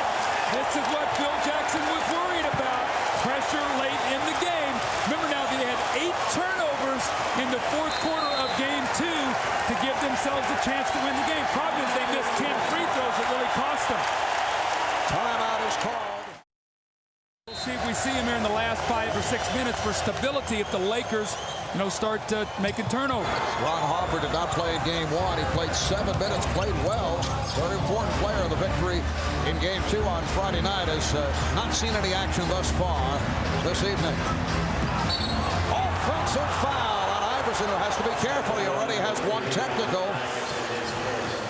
[SPEAKER 2] This is what Phil Jackson was worried about. Pressure late in the game. Remember now, they had 8 turnovers in the fourth quarter of game 2 to give themselves a chance to win the game. Problem is they missed 10 free throws that really cost them.
[SPEAKER 1] Timeout is called.
[SPEAKER 2] We'll see if we see him here in the last 5 or 6 minutes for stability if the Lakers, start making turnovers.
[SPEAKER 1] Ron Harper did not play in game 1. He played 7 minutes, played well. Very important player in the victory in game 2 on Friday night. Has not seen any action thus far this evening. Offensive foul on Iverson, who has to be careful. He already has 1 technical.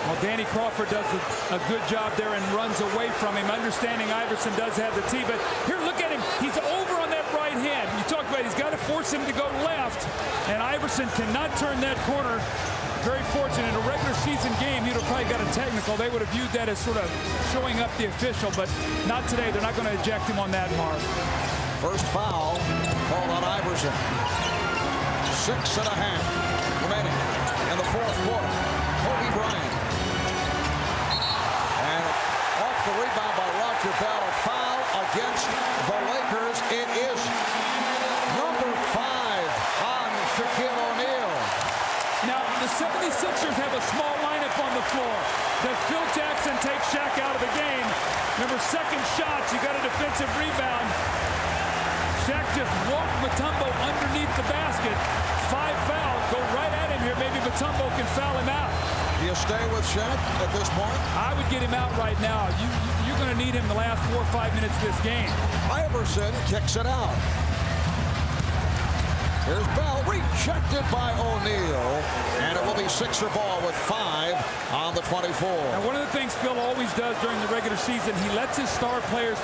[SPEAKER 2] Well, Danny Crawford does a good job there and runs away from him, understanding Iverson does have the tee. But here, look at him. He's over on that right hand. You talk about he's got to force him to go left, and Iverson cannot turn that corner. Very fortunate. In a regular season game, he'd have probably got a technical. They would have viewed that as sort of showing up the official, but not today. They're not going to eject him on that, Mark.
[SPEAKER 1] First foul called on Iverson. 6.5 remaining in the fourth quarter. Kobe Bryant. And off the rebound by Roger Bell. A foul against the Lakers. It is number 5 on Shaquille O'Neal.
[SPEAKER 2] Now, the 76ers have a small lineup on the floor. Does Phil Jackson take Shaq out of the game? Remember, second shots, you got a defensive rebound. Shaq just walked Mutombo underneath the basket. 5 fouls, go right at him here. Maybe Mutombo can foul him out.
[SPEAKER 1] Do you stay with Shaq at this point?
[SPEAKER 2] I would get him out right now. You're going to need him the last 4 or 5 minutes of this game.
[SPEAKER 1] Iverson kicks it out. Here's Bell, rejected by O'Neal, and it will be Sixer ball with 5 on the 24.
[SPEAKER 2] Now, one of the things Phil always does during the regular season, he lets his star players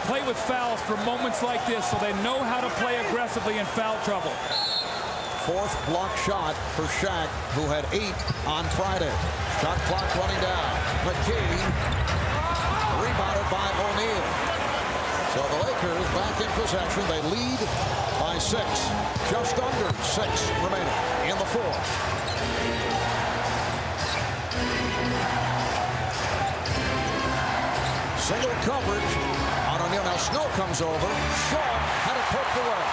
[SPEAKER 2] play with fouls for moments like this so they know how to play aggressively in foul trouble.
[SPEAKER 1] 4th block shot for Shaq, who had 8 on Friday. Shot clock running down. McKee, rebounded by O'Neal. So the Lakers back in possession. They lead by 6. Just under 6 remaining in the fourth. Single coverage on O'Neal. Now Snow comes over. Shaw had it poked away.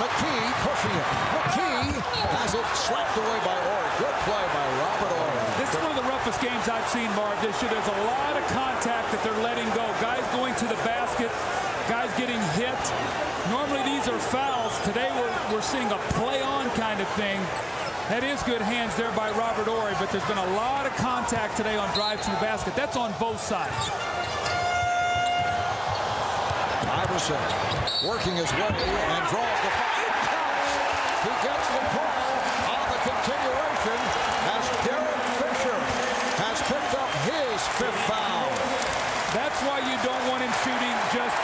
[SPEAKER 1] McKee pushing it. McKee has it slapped away by Horry. Good play by Robert Horry.
[SPEAKER 2] This is one of the roughest games I've seen, Marv, this year. There's a lot of contact that they're letting go. Guys going to the basket, guys getting hit. Normally these are fouls. Today we're seeing a play-on kind of thing. That is good hands there by Robert Horry, but there's been a lot of contact today on drives to the basket. That's on both sides.
[SPEAKER 1] Iverson working his way and draws the foul. It counts. He gets the call on the continuation as Derek Fisher has picked up his 5th foul.
[SPEAKER 2] That's why you don't want him shooting just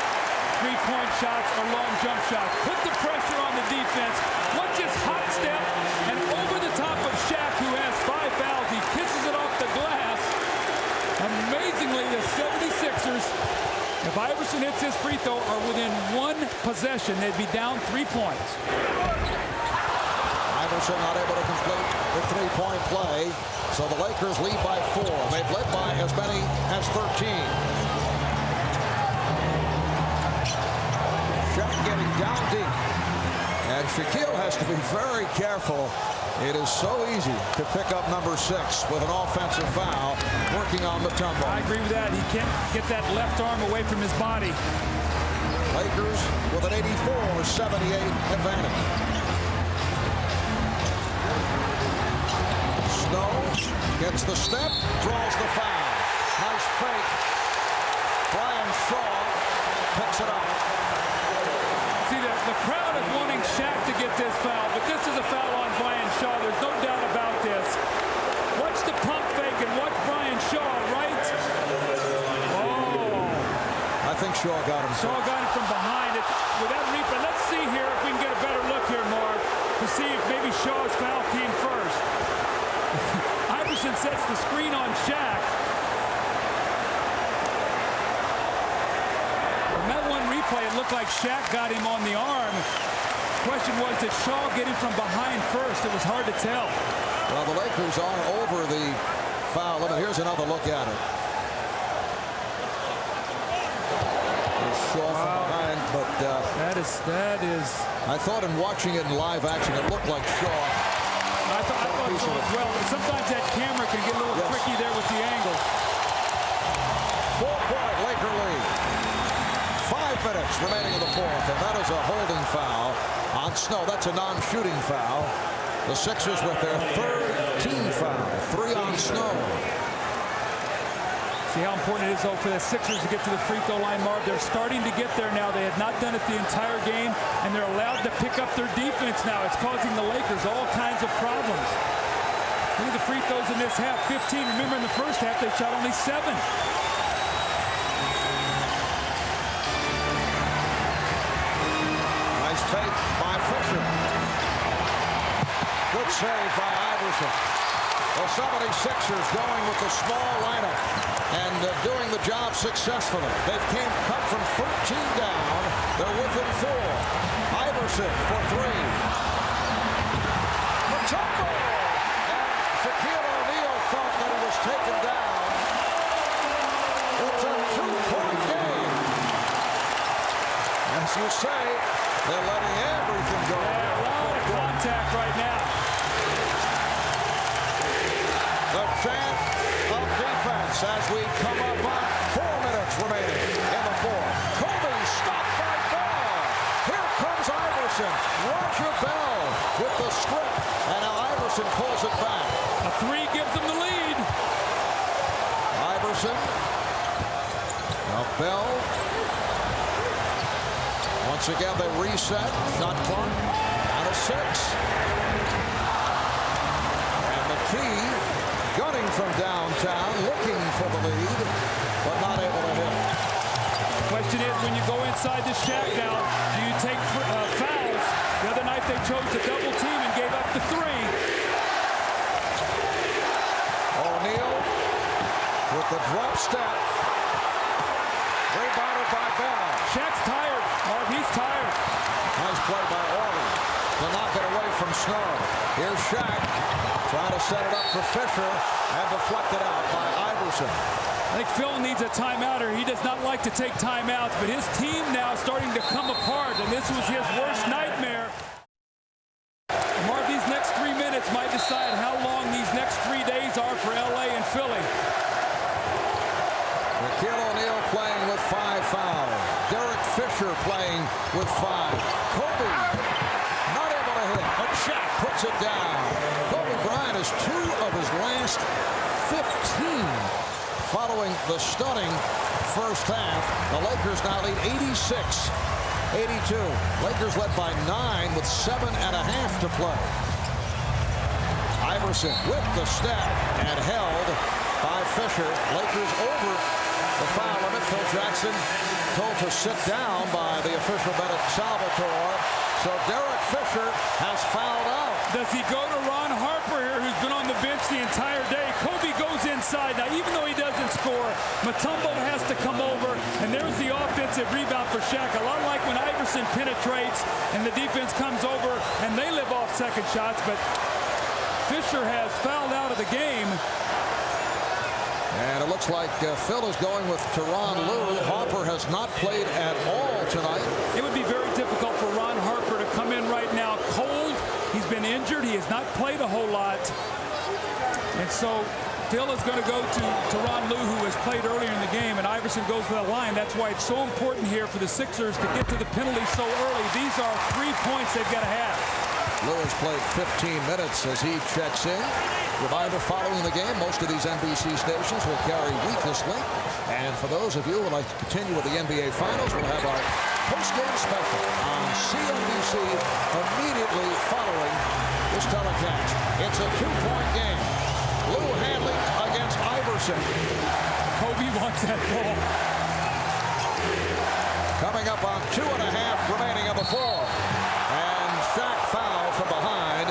[SPEAKER 2] 3-point shots or long jump shots. Put the pressure on the defense. Watch his hot step and over the top of Shaq, who has 5 fouls. He kisses it off the glass. Amazingly, the 76ers, if Iverson hits his free throw, are within 1 possession. They'd be down 3 points.
[SPEAKER 1] Iverson not able to complete the 3-point play. So the Lakers lead by 4. They've led by as many as 13. Shaq getting down deep. And Shaquille has to be very careful. It is so easy to pick up number 6 with an offensive foul working on Mutombo.
[SPEAKER 2] I agree with that. He can't get that left arm away from his body.
[SPEAKER 1] Lakers with an 84-78 advantage. Snow gets the step, draws the foul. Nice fake Shaw picks it up.
[SPEAKER 2] See, the crowd is wanting Shaq to get this foul, but this is a foul on Brian Shaw. There's no doubt about this. Watch the pump fake and watch Brian Shaw, right? Oh.
[SPEAKER 1] I think Shaw got him.
[SPEAKER 2] Shaw got it from behind. With that replay, let's see here if we can get a better look here, Mark, to see if maybe Shaw's foul came first. Iverson sets the screen on Shaq. From that one replay, it looked like Shaq got him on the arm. The question was, did Shaw get him from behind first? It was hard to tell.
[SPEAKER 1] Well, the Lakers are over the foul limit. Here's another look at it. Shaw from behind, but
[SPEAKER 2] that is.
[SPEAKER 1] I thought in watching it in live action, it looked like Shaw.
[SPEAKER 2] I thought so as well. But sometimes that camera can get a little tricky there with the angle.
[SPEAKER 1] 4-point Laker lead. 5 minutes remaining in the fourth, and that is a holding foul on Snow. That's a non-shooting foul. The Sixers with their third team foul. 3 on Snow.
[SPEAKER 2] See how important it is, though, for the Sixers to get to the free throw line, Marv. They're starting to get there now. They have not done it the entire game, and they're allowed to pick up their defense now. It's causing the Lakers all kinds of problems. Look at the free throws in this half. 15. Remember, in the first half, they shot only 7.
[SPEAKER 1] Nice fake by Fisher. Good save by Iverson. The 76ers going with the small lineup and doing the job successfully. They've come from 13 down. They're within 4. Iverson for 3. Mutombo! And Shaquille O'Neal thought that he was taken down. It's a 2-point game. As you say, they're letting everything go.
[SPEAKER 2] Yeah, a lot of contact right now.
[SPEAKER 1] The chant of defense as we come up on 4 minutes remaining in the fourth. Kobe stopped by Bell. Here comes Iverson. Roger Bell with the strip. And now Iverson pulls it back.
[SPEAKER 2] A 3 gives them the lead.
[SPEAKER 1] Iverson. Now Bell. Once again they reset. Shot clock. And a 6. And the key. Gunning from downtown, looking for the lead, but not able to hit.
[SPEAKER 2] The question is, when you go inside the Shaq now, do you take fouls? The other night they chose to double team and gave up the 3.
[SPEAKER 1] O'Neal with the drop step. Rebounded by Bell.
[SPEAKER 2] Shaq's tired. Mark, he's tired.
[SPEAKER 1] Nice play by Orley to knock it away from Snow. Here's Shaq trying to set it up for Fisher and deflected out by Iverson.
[SPEAKER 2] I think Phil needs a timeout, or he does not like to take timeouts, but his team now starting to come apart, and this was his worst nightmare. Mark, these next 3 minutes might decide how long these next 3 days are for LA and Philly.
[SPEAKER 1] Shaquille O'Neal playing with 5 fouls. Derek Fisher playing with 5. Kobe not able to hit, but Shaq puts it down. Kobe Bryant is 2 of his last 15 following the stunning first half. The Lakers now lead 86-82. Lakers led by 9 with 7.5 to play. Iverson with the step and held by Fisher. Lakers over the foul limit. Phil Jackson told to sit down by the official Bennett Salvatore. So Derek Fisher has fouled out.
[SPEAKER 2] Does he go to Ron Harper here, who's been on the bench the entire day? Kobe goes inside. Now, even though he doesn't score, Mutombo has to come over, and there's the offensive rebound for Shaq. A lot like when Iverson penetrates and the defense comes over, and they live off second shots, but Fisher has fouled out of the game.
[SPEAKER 1] And it looks like Phil is going with Tyronn Lue. Harper has not played at all tonight.
[SPEAKER 2] It would be very difficult for Ron Harper to come in right now cold. He's been injured. He has not played a whole lot. And so Phil is going to go to Tyronn Lue, who has played earlier in the game, and Iverson goes to the line. That's why it's so important here for the Sixers to get to the penalty so early. These are 3 points they've got to have.
[SPEAKER 1] Lou has played 15 minutes as he checks in. Reminder, following the game, most of these NBC stations will carry Weakness Link. And for those of you who would like to continue with the NBA Finals, we'll have our post-game special on CNBC immediately following this telecast. It's a 2-point game. Lou Hanley against Iverson.
[SPEAKER 2] Kobe wants that ball.
[SPEAKER 1] Coming up on 2.5 remaining of the fourth. And Shaq foul from behind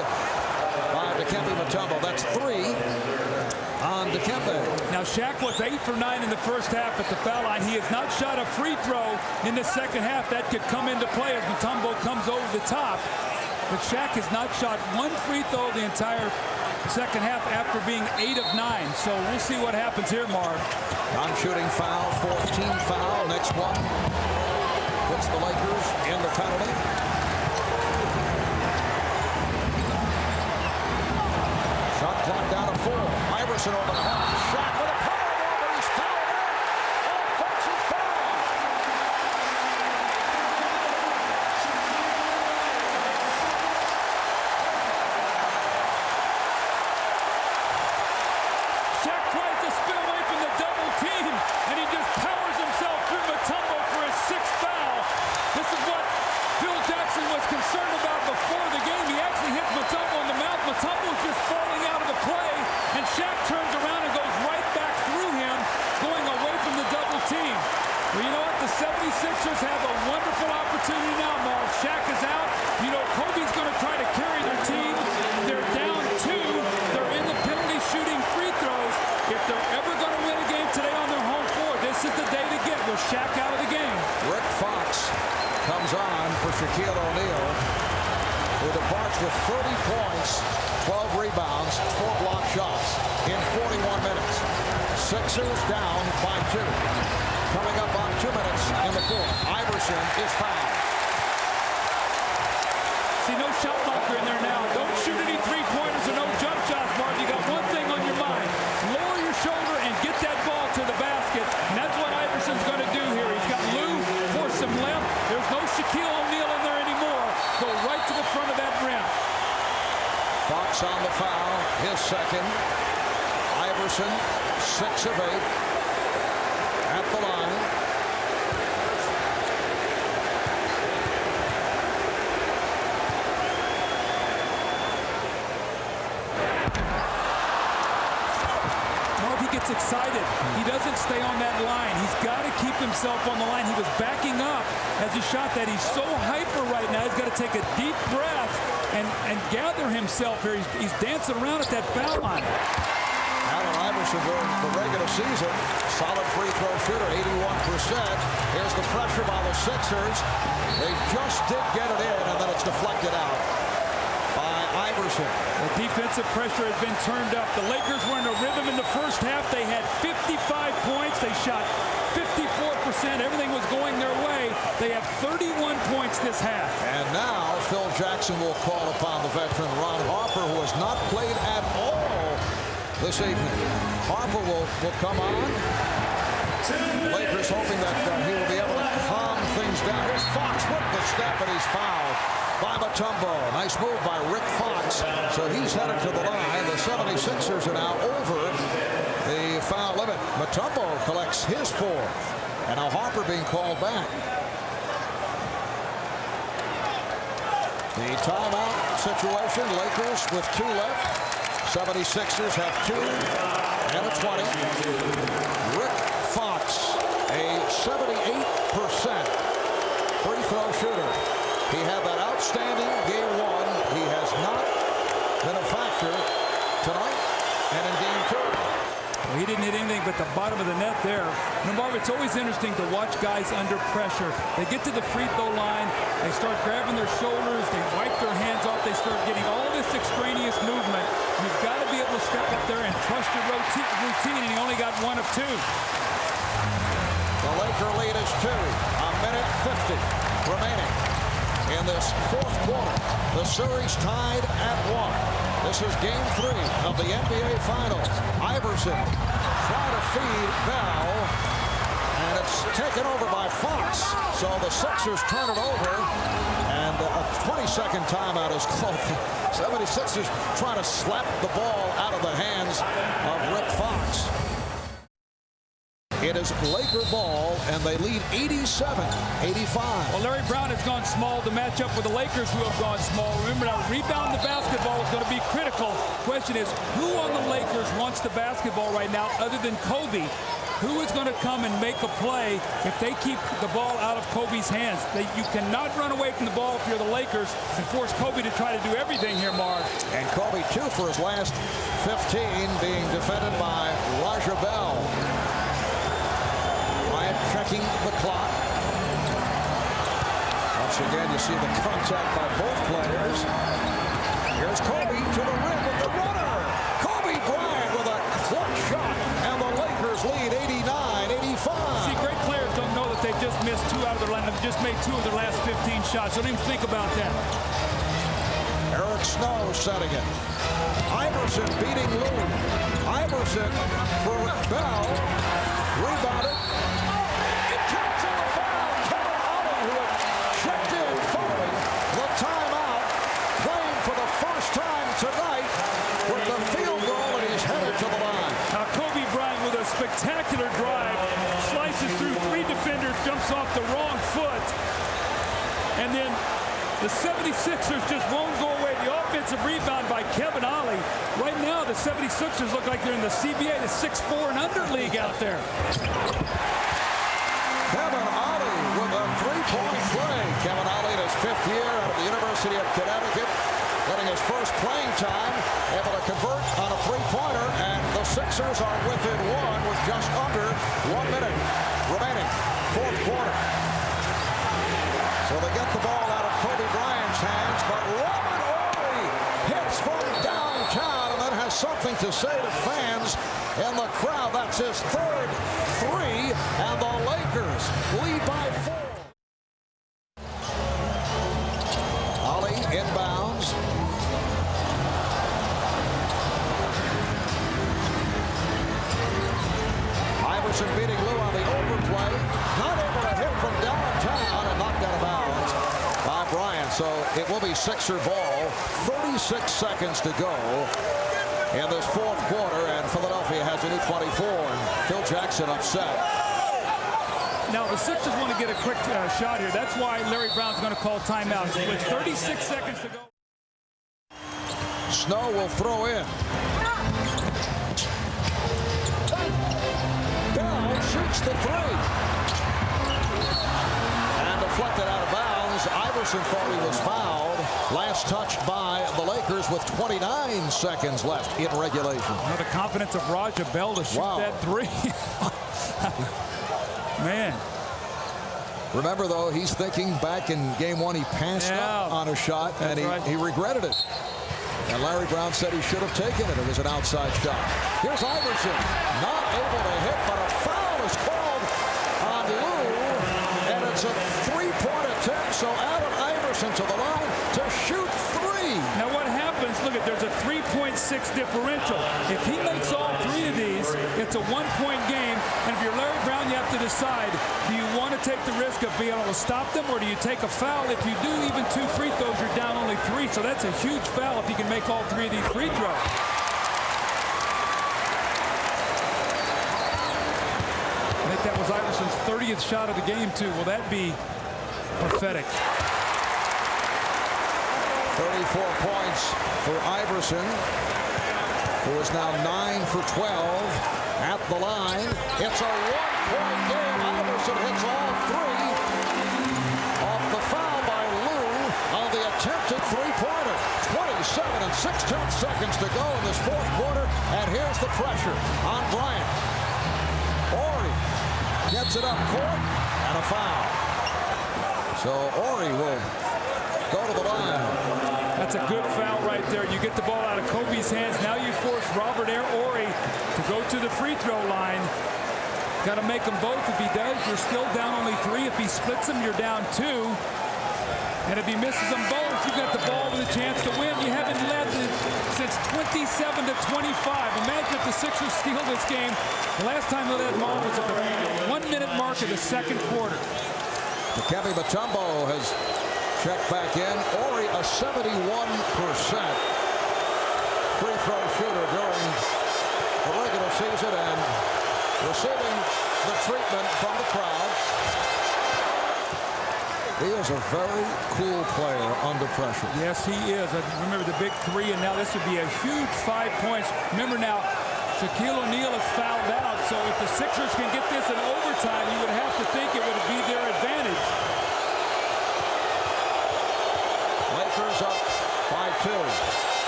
[SPEAKER 1] by Dikembe Mutombo. That's 3 on Dikembe.
[SPEAKER 2] Now, Shaq was 8 for 9 in the first half at the foul line. He has not shot a free throw in the second half. That could come into play as Mutombo comes over the top. But Shaq has not shot one free throw the entire second half after being 8 of 9. So we'll see what happens here, Marv.
[SPEAKER 1] Non-shooting foul, 14 foul. Next one puts the Lakers in the penalty. Shot clock down to 4. Iverson over the top. Shaq with a power ball, but he's fouled out. Offensive foul.
[SPEAKER 2] Shaq tries to spin away from the double team, and he just powers himself through Mutombo for his 6th foul. This is what Phil Jackson was concerned about before the game. He actually hit Mutombo in the mouth. Mutombo's just falling out of the play, and Shaq turns around and goes right back through him, going away from the double team. Well, you know what? The 76ers have a wonderful opportunity now, Mark. Shaq is out. You know, Kobe's going to try to carry their team. They're down 2. They're in the penalty shooting free throws. If they're ever going to win a game today on their home floor, this is the day to get with Shaq out of the game.
[SPEAKER 1] Rick Fox comes on for Shaquille O'Neal, who departs with 30 points, 12 rebounds, 4 block shots in 41 minutes. Sixers down by 2. Coming up on 2 minutes in the fourth. Iverson is fouled.
[SPEAKER 2] See, no shot blocker in there now. Don't shoot any three-pointers or no jump shots, Mark. You got one thing on your mind. Lower your shoulder and get that ball to the basket. And that's what Iverson's going to do here. He's got Lou force him left. There's no Shaquille O'Neal in there anymore. Go right to the front of that rim.
[SPEAKER 1] Fox on the foul, his second. Iverson, 6 of 8 at the line.
[SPEAKER 2] Mark, he gets excited. He doesn't stay on that line. He's got to keep himself on the line. He was backing up as he shot that. He's so hyper right now. He's got to take a deep breath and gather himself here. He's dancing around at that foul line.
[SPEAKER 1] Allen Iverson during the regular season, solid free throw shooter, 81%. Here's the pressure by the Sixers. They just did get it in, and then it's deflected out by Iverson.
[SPEAKER 2] The defensive pressure has been turned up. The Lakers were in a rhythm in the first half. They had 55 points. They shot 54%. Everything was going their way. They have 31 points this half.
[SPEAKER 1] And now Phil Jackson will call upon the veteran Ron Harper, who has not played at all this evening. Harper will come on. The Lakers hoping that he will be able to calm things down. Here's Fox with the step, and he's fouled by Mutombo. Nice move by Rick Fox. So he's headed to the line. The 76ers are now over the foul limit. Mutombo collects his 4th. And now Harper being called back. The timeout situation. Lakers with 2 left. 76ers have 2 and a 20. Rick Fox, a 78% free throw shooter. He had that outstanding game 1. He has not been a factor tonight and in game 2.
[SPEAKER 2] Well, he didn't hit anything but the bottom of the net there. Now, Marv, it's always interesting to watch guys under pressure. They get to the free throw line. They start grabbing their shoulders. They wipe their hands off. They start getting all this extraneous movement. You've got to be able to step up there and trust your routine, and he only got 1 of 2.
[SPEAKER 1] The Laker lead is 2. A minute 50 remaining in this fourth quarter. The series tied at 1. This is game 3 of the NBA Finals. Iverson trying to feed Bell, and it's taken over by Fox. So the Sixers turn it over, and a 22nd timeout is called. 76ers trying to slap the ball out of the hands of Rick Fox. It is Laker ball, and they lead 87-85.
[SPEAKER 2] Well, Larry Brown has gone small to match up with the Lakers, who have gone small. Remember, now rebound the basketball is going to be critical. Question is, who on the Lakers wants the basketball right now other than Kobe? Who is going to come and make a play if they keep the ball out of Kobe's hands? You cannot run away from the ball if you're the Lakers and force Kobe to try to do everything here, Marv.
[SPEAKER 1] And Kobe, 2 for his last 15, being defended by Raja Bell. Bryant checking the clock. Once again, you see the contact by both players. Here's Kobe to the rim with the runner. Kobe Bryant with a clutch shot, and the Lakers lead 89-85.
[SPEAKER 2] See, great players don't know that they've just missed 2 out of their lineup, just made 2 of their last 15 shots. Don't even think about that.
[SPEAKER 1] Eric Snow setting it. Iverson beating Lou. Iverson for Bell. Rebounded. It counts on the foul. Kevin Ollie, who had checked in following the timeout, playing for the first time tonight with the field goal, and he's headed to the line.
[SPEAKER 2] Now, Kobe Bryant with a spectacular drive, slices through 3 defenders, jumps off the wrong foot, and then the 76ers just won't go away. The offensive rebound by Kevin Ollie. Right now, the 76ers look like they're in the CBA, the 6'4" and under league out there.
[SPEAKER 1] Kevin Ollie with a 3-point play. Kevin Ollie in his 5th year out of the University of Connecticut, getting his first playing time, able to convert on a 3-pointer, and the Sixers are within 1 with just under 1 minute remaining. 4th quarter. So they get the ball out of Kobe Bryant's hands, but Robert Horry hits from downtown and then has something to say to fans in the crowd. That's his 3rd 3, and the Lakers lead by 4. Ollie inbounds. Iverson beating Lou on the overplay. Not able to hit from downtown and knocked out of bounds by Bryant. So it will be Sixer ball. 36 seconds to go in this 4th quarter, and Philadelphia has a new 24. And Phil Jackson upset.
[SPEAKER 2] Now, the Sixers want to get a quick shot here. That's why Larry Brown's going to call timeout. With 36 seconds to go.
[SPEAKER 1] Snow will throw in. Bell shoots the 3. And deflected out of bounds. Iverson thought he was fouled. Last touched by the Lakers with 29 seconds left in regulation.
[SPEAKER 2] Now the confidence of Raja Bell to shoot that 3. Man.
[SPEAKER 1] Remember, though, he's thinking back in game 1, he passed up on a shot, and he regretted it. And Larry Brown said he should have taken it. It was an outside shot. Here's Iverson. Not able to hit, but a foul is called on Lou. And it's a 3-point attempt. So Allen Iverson to the line to shoot 3.
[SPEAKER 2] Now what happens, look at, there's a 3.6 differential. If he makes all 3 of these, it's a 1-point game. And if you're Larry Brown, you have to decide, do you want to take the risk of being able to stop them, or do you take a foul? If you do even 2 free throws, you're down only 3. So that's a huge foul if you can make all 3 of these free throws. I think that was Iverson's 30th shot of the game, too. Will that be prophetic?
[SPEAKER 1] 34 points for Iverson, who is now 9 for 12 at the line. It's a 1-point game. Iverson hits all 3 off the foul by Lou on the attempted 3-pointer. 27 and 6/10 seconds to go in this 4th quarter, and here's the pressure on Bryant. Horry gets it up court, and a foul. So Horry will go to the line.
[SPEAKER 2] That's a good foul right there. You get the ball out of Kobe's hands. Now you force Robert Horry to go to the free throw line. Got to make them both. If he does, you're still down only 3. If he splits them, you're down 2. And if he misses them both, you got the ball with a chance to win. You haven't led since 27 to 25. Imagine if the Sixers steal this game. The last time they led Marv was at the 1-minute mark of the 2nd quarter.
[SPEAKER 1] Kevin Mutombo has check back in. Horry, a 71% free throw shooter during the regular season and receiving the treatment from the crowd. He is a very cool player under pressure.
[SPEAKER 2] Yes, he is. I remember the big three, and now this would be a huge 5 points. Remember now, Shaquille O'Neal is fouled out, so if the Sixers can get this in overtime, you would have to think it would be their advantage.
[SPEAKER 1] Lakers up by 2.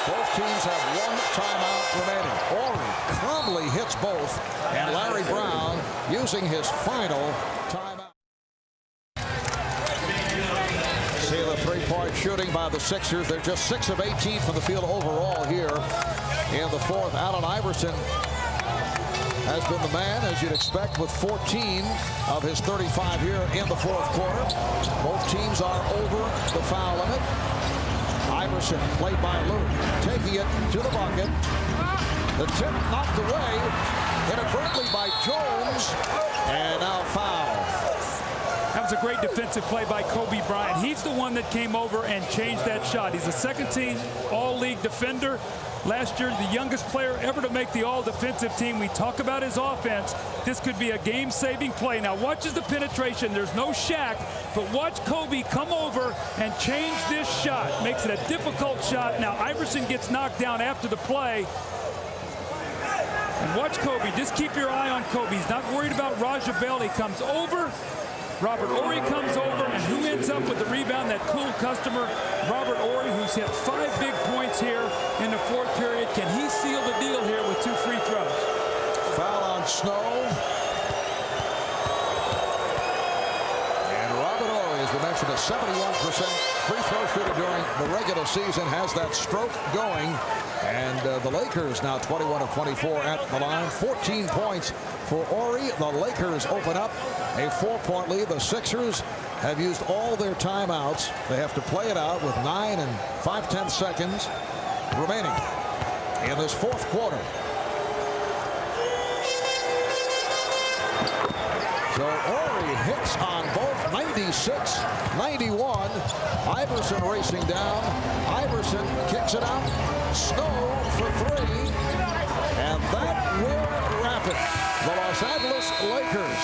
[SPEAKER 1] Both teams have 1 timeout remaining. Horry calmly hits both, and Larry Brown using his final timeout. See the three-point shooting by the Sixers. They're just 6 of 18 from the field overall here in the fourth. Allen Iverson has been the man, as you'd expect, with 14 of his 35 here in the fourth quarter. Both teams are over the foul limit. Iverson, played by Lou, taking it to the bucket. The tip knocked away inadvertently by Jones, and now foul.
[SPEAKER 2] That was a great defensive play by Kobe Bryant. He's the one that came over and changed that shot. He's a second-team all-league defender. Last year, the youngest player ever to make the all-defensive team. We talk about his offense. This could be a game-saving play. Now, watch the penetration. There's no Shaq, but watch Kobe come over and change this shot. Makes it a difficult shot. Now, Iverson gets knocked down after the play. And watch Kobe. Just keep your eye on Kobe. He's not worried about Raja Bell. He comes over. Robert Horry comes over, and who ends up with the rebound? That cool customer, Robert Horry, who's hit 5 big points here in the fourth period. Can he seal the deal here with 2 free throws?
[SPEAKER 1] Foul on Snow. And Robert Horry, as we mentioned, a 71% free throw shooter during the regular season, has that stroke going. And the Lakers now 21 of 24 at the line. 14 points for Horry. The Lakers open up a 4-point lead. The Sixers have used all their timeouts. They have to play it out with 9 and 5/10 seconds remaining in this fourth quarter. So Horry hits on both 96, 91. Iverson racing down. Iverson kicks it out. Snow for 3. And that will wrap it. The Los Angeles Lakers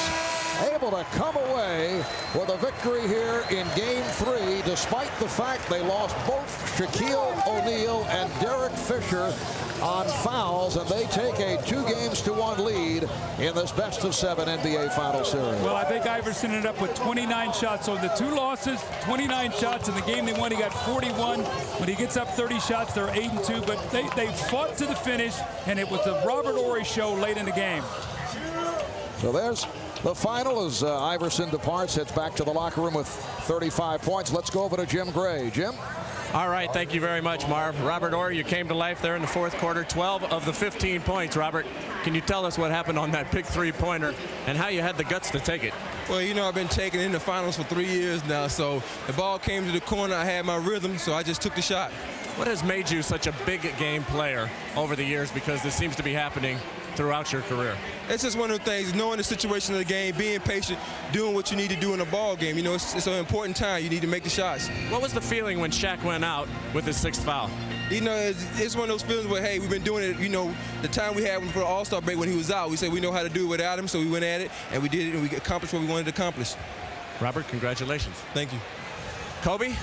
[SPEAKER 1] able to come away with a victory here in Game 3, despite the fact they lost both Shaquille O'Neal and Derek Fisher on fouls, and they take a 2-1 lead in this best-of-7 NBA Final Series.
[SPEAKER 2] Well, I think Iverson ended up with 29 shots. So the 2 losses, 29 shots. In the game they won, he got 41. When he gets up 30 shots, they're 8-2. But they fought to the finish, and it was the Robert Horry show late in the game.
[SPEAKER 1] So there's the final as Iverson departs, heads back to the locker room with 35 points. Let's go over to Jim Gray. Jim?
[SPEAKER 4] All right, thank you very much, Marv. Robert Horry, you came to life there in the fourth quarter. 12 of the 15 points. Robert, can you tell us what happened on that big three-pointer and how you had the guts to take it?
[SPEAKER 7] Well, you know, I've been taking in the finals for 3 years now, so the ball came to the corner. I had my rhythm, so I just took the shot.
[SPEAKER 4] What has made you such a big game player over the years, because this seems to be happening throughout your career?
[SPEAKER 7] It's just one of the things, knowing the situation of the game, being patient, doing what you need to do in a ball game. You know, it's an important time. You need to make the shots.
[SPEAKER 4] What was the feeling when Shaq went out with his 6th foul?
[SPEAKER 7] You know, it's one of those feelings where, hey, we've been doing it, you know, the time we had for the All-Star break when he was out, we said we know how to do it without him, so we went at it, and we did it, and we accomplished what we wanted to accomplish.
[SPEAKER 4] Robert, congratulations.
[SPEAKER 7] Thank you.
[SPEAKER 4] Kobe,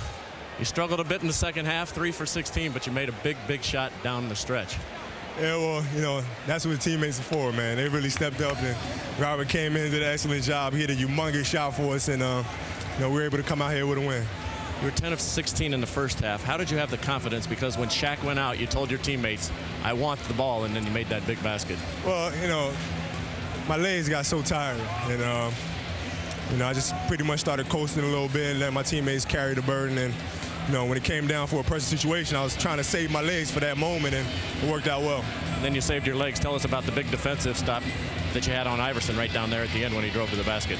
[SPEAKER 4] you struggled a bit in the second half, 3 for 16, but you made a big shot down the stretch.
[SPEAKER 5] Yeah, well, you know, that's what teammates are for, man. They really stepped up, and Robert came in and did an excellent job. He hit a humongous shot for us, and, you know, we were able to come out here with a win.
[SPEAKER 4] You were 10 of 16 in the first half. How did you have the confidence? Because when Shaq went out, you told your teammates, I want the ball, and then you made that big basket.
[SPEAKER 5] Well, you know, my legs got so tired, and, you know, I just pretty much started coasting a little bit and let my teammates carry the burden. And, you know, when it came down for a pressure situation, I was trying to save my legs for that moment, and it worked out well.
[SPEAKER 4] And then you saved your legs. Tell us about the big defensive stop that you had on Iverson right down there at the end when he drove to the basket.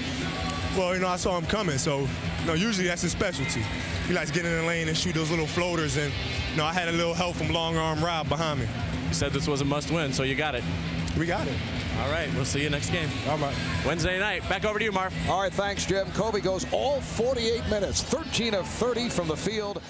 [SPEAKER 5] Well, you know, I saw him coming, so, you know, usually that's his specialty. He likes getting in the lane and shoot those little floaters, and, you know, I had a little help from Long Arm Rob behind me.
[SPEAKER 4] You said this was a must-win, so you got it.
[SPEAKER 5] We got it.
[SPEAKER 4] All right, we'll see you next game.
[SPEAKER 5] All right.
[SPEAKER 4] Wednesday night. Back over to you, Marv.
[SPEAKER 1] All right, thanks, Jim. Kobe goes all 48 minutes, 13 of 30 from the field.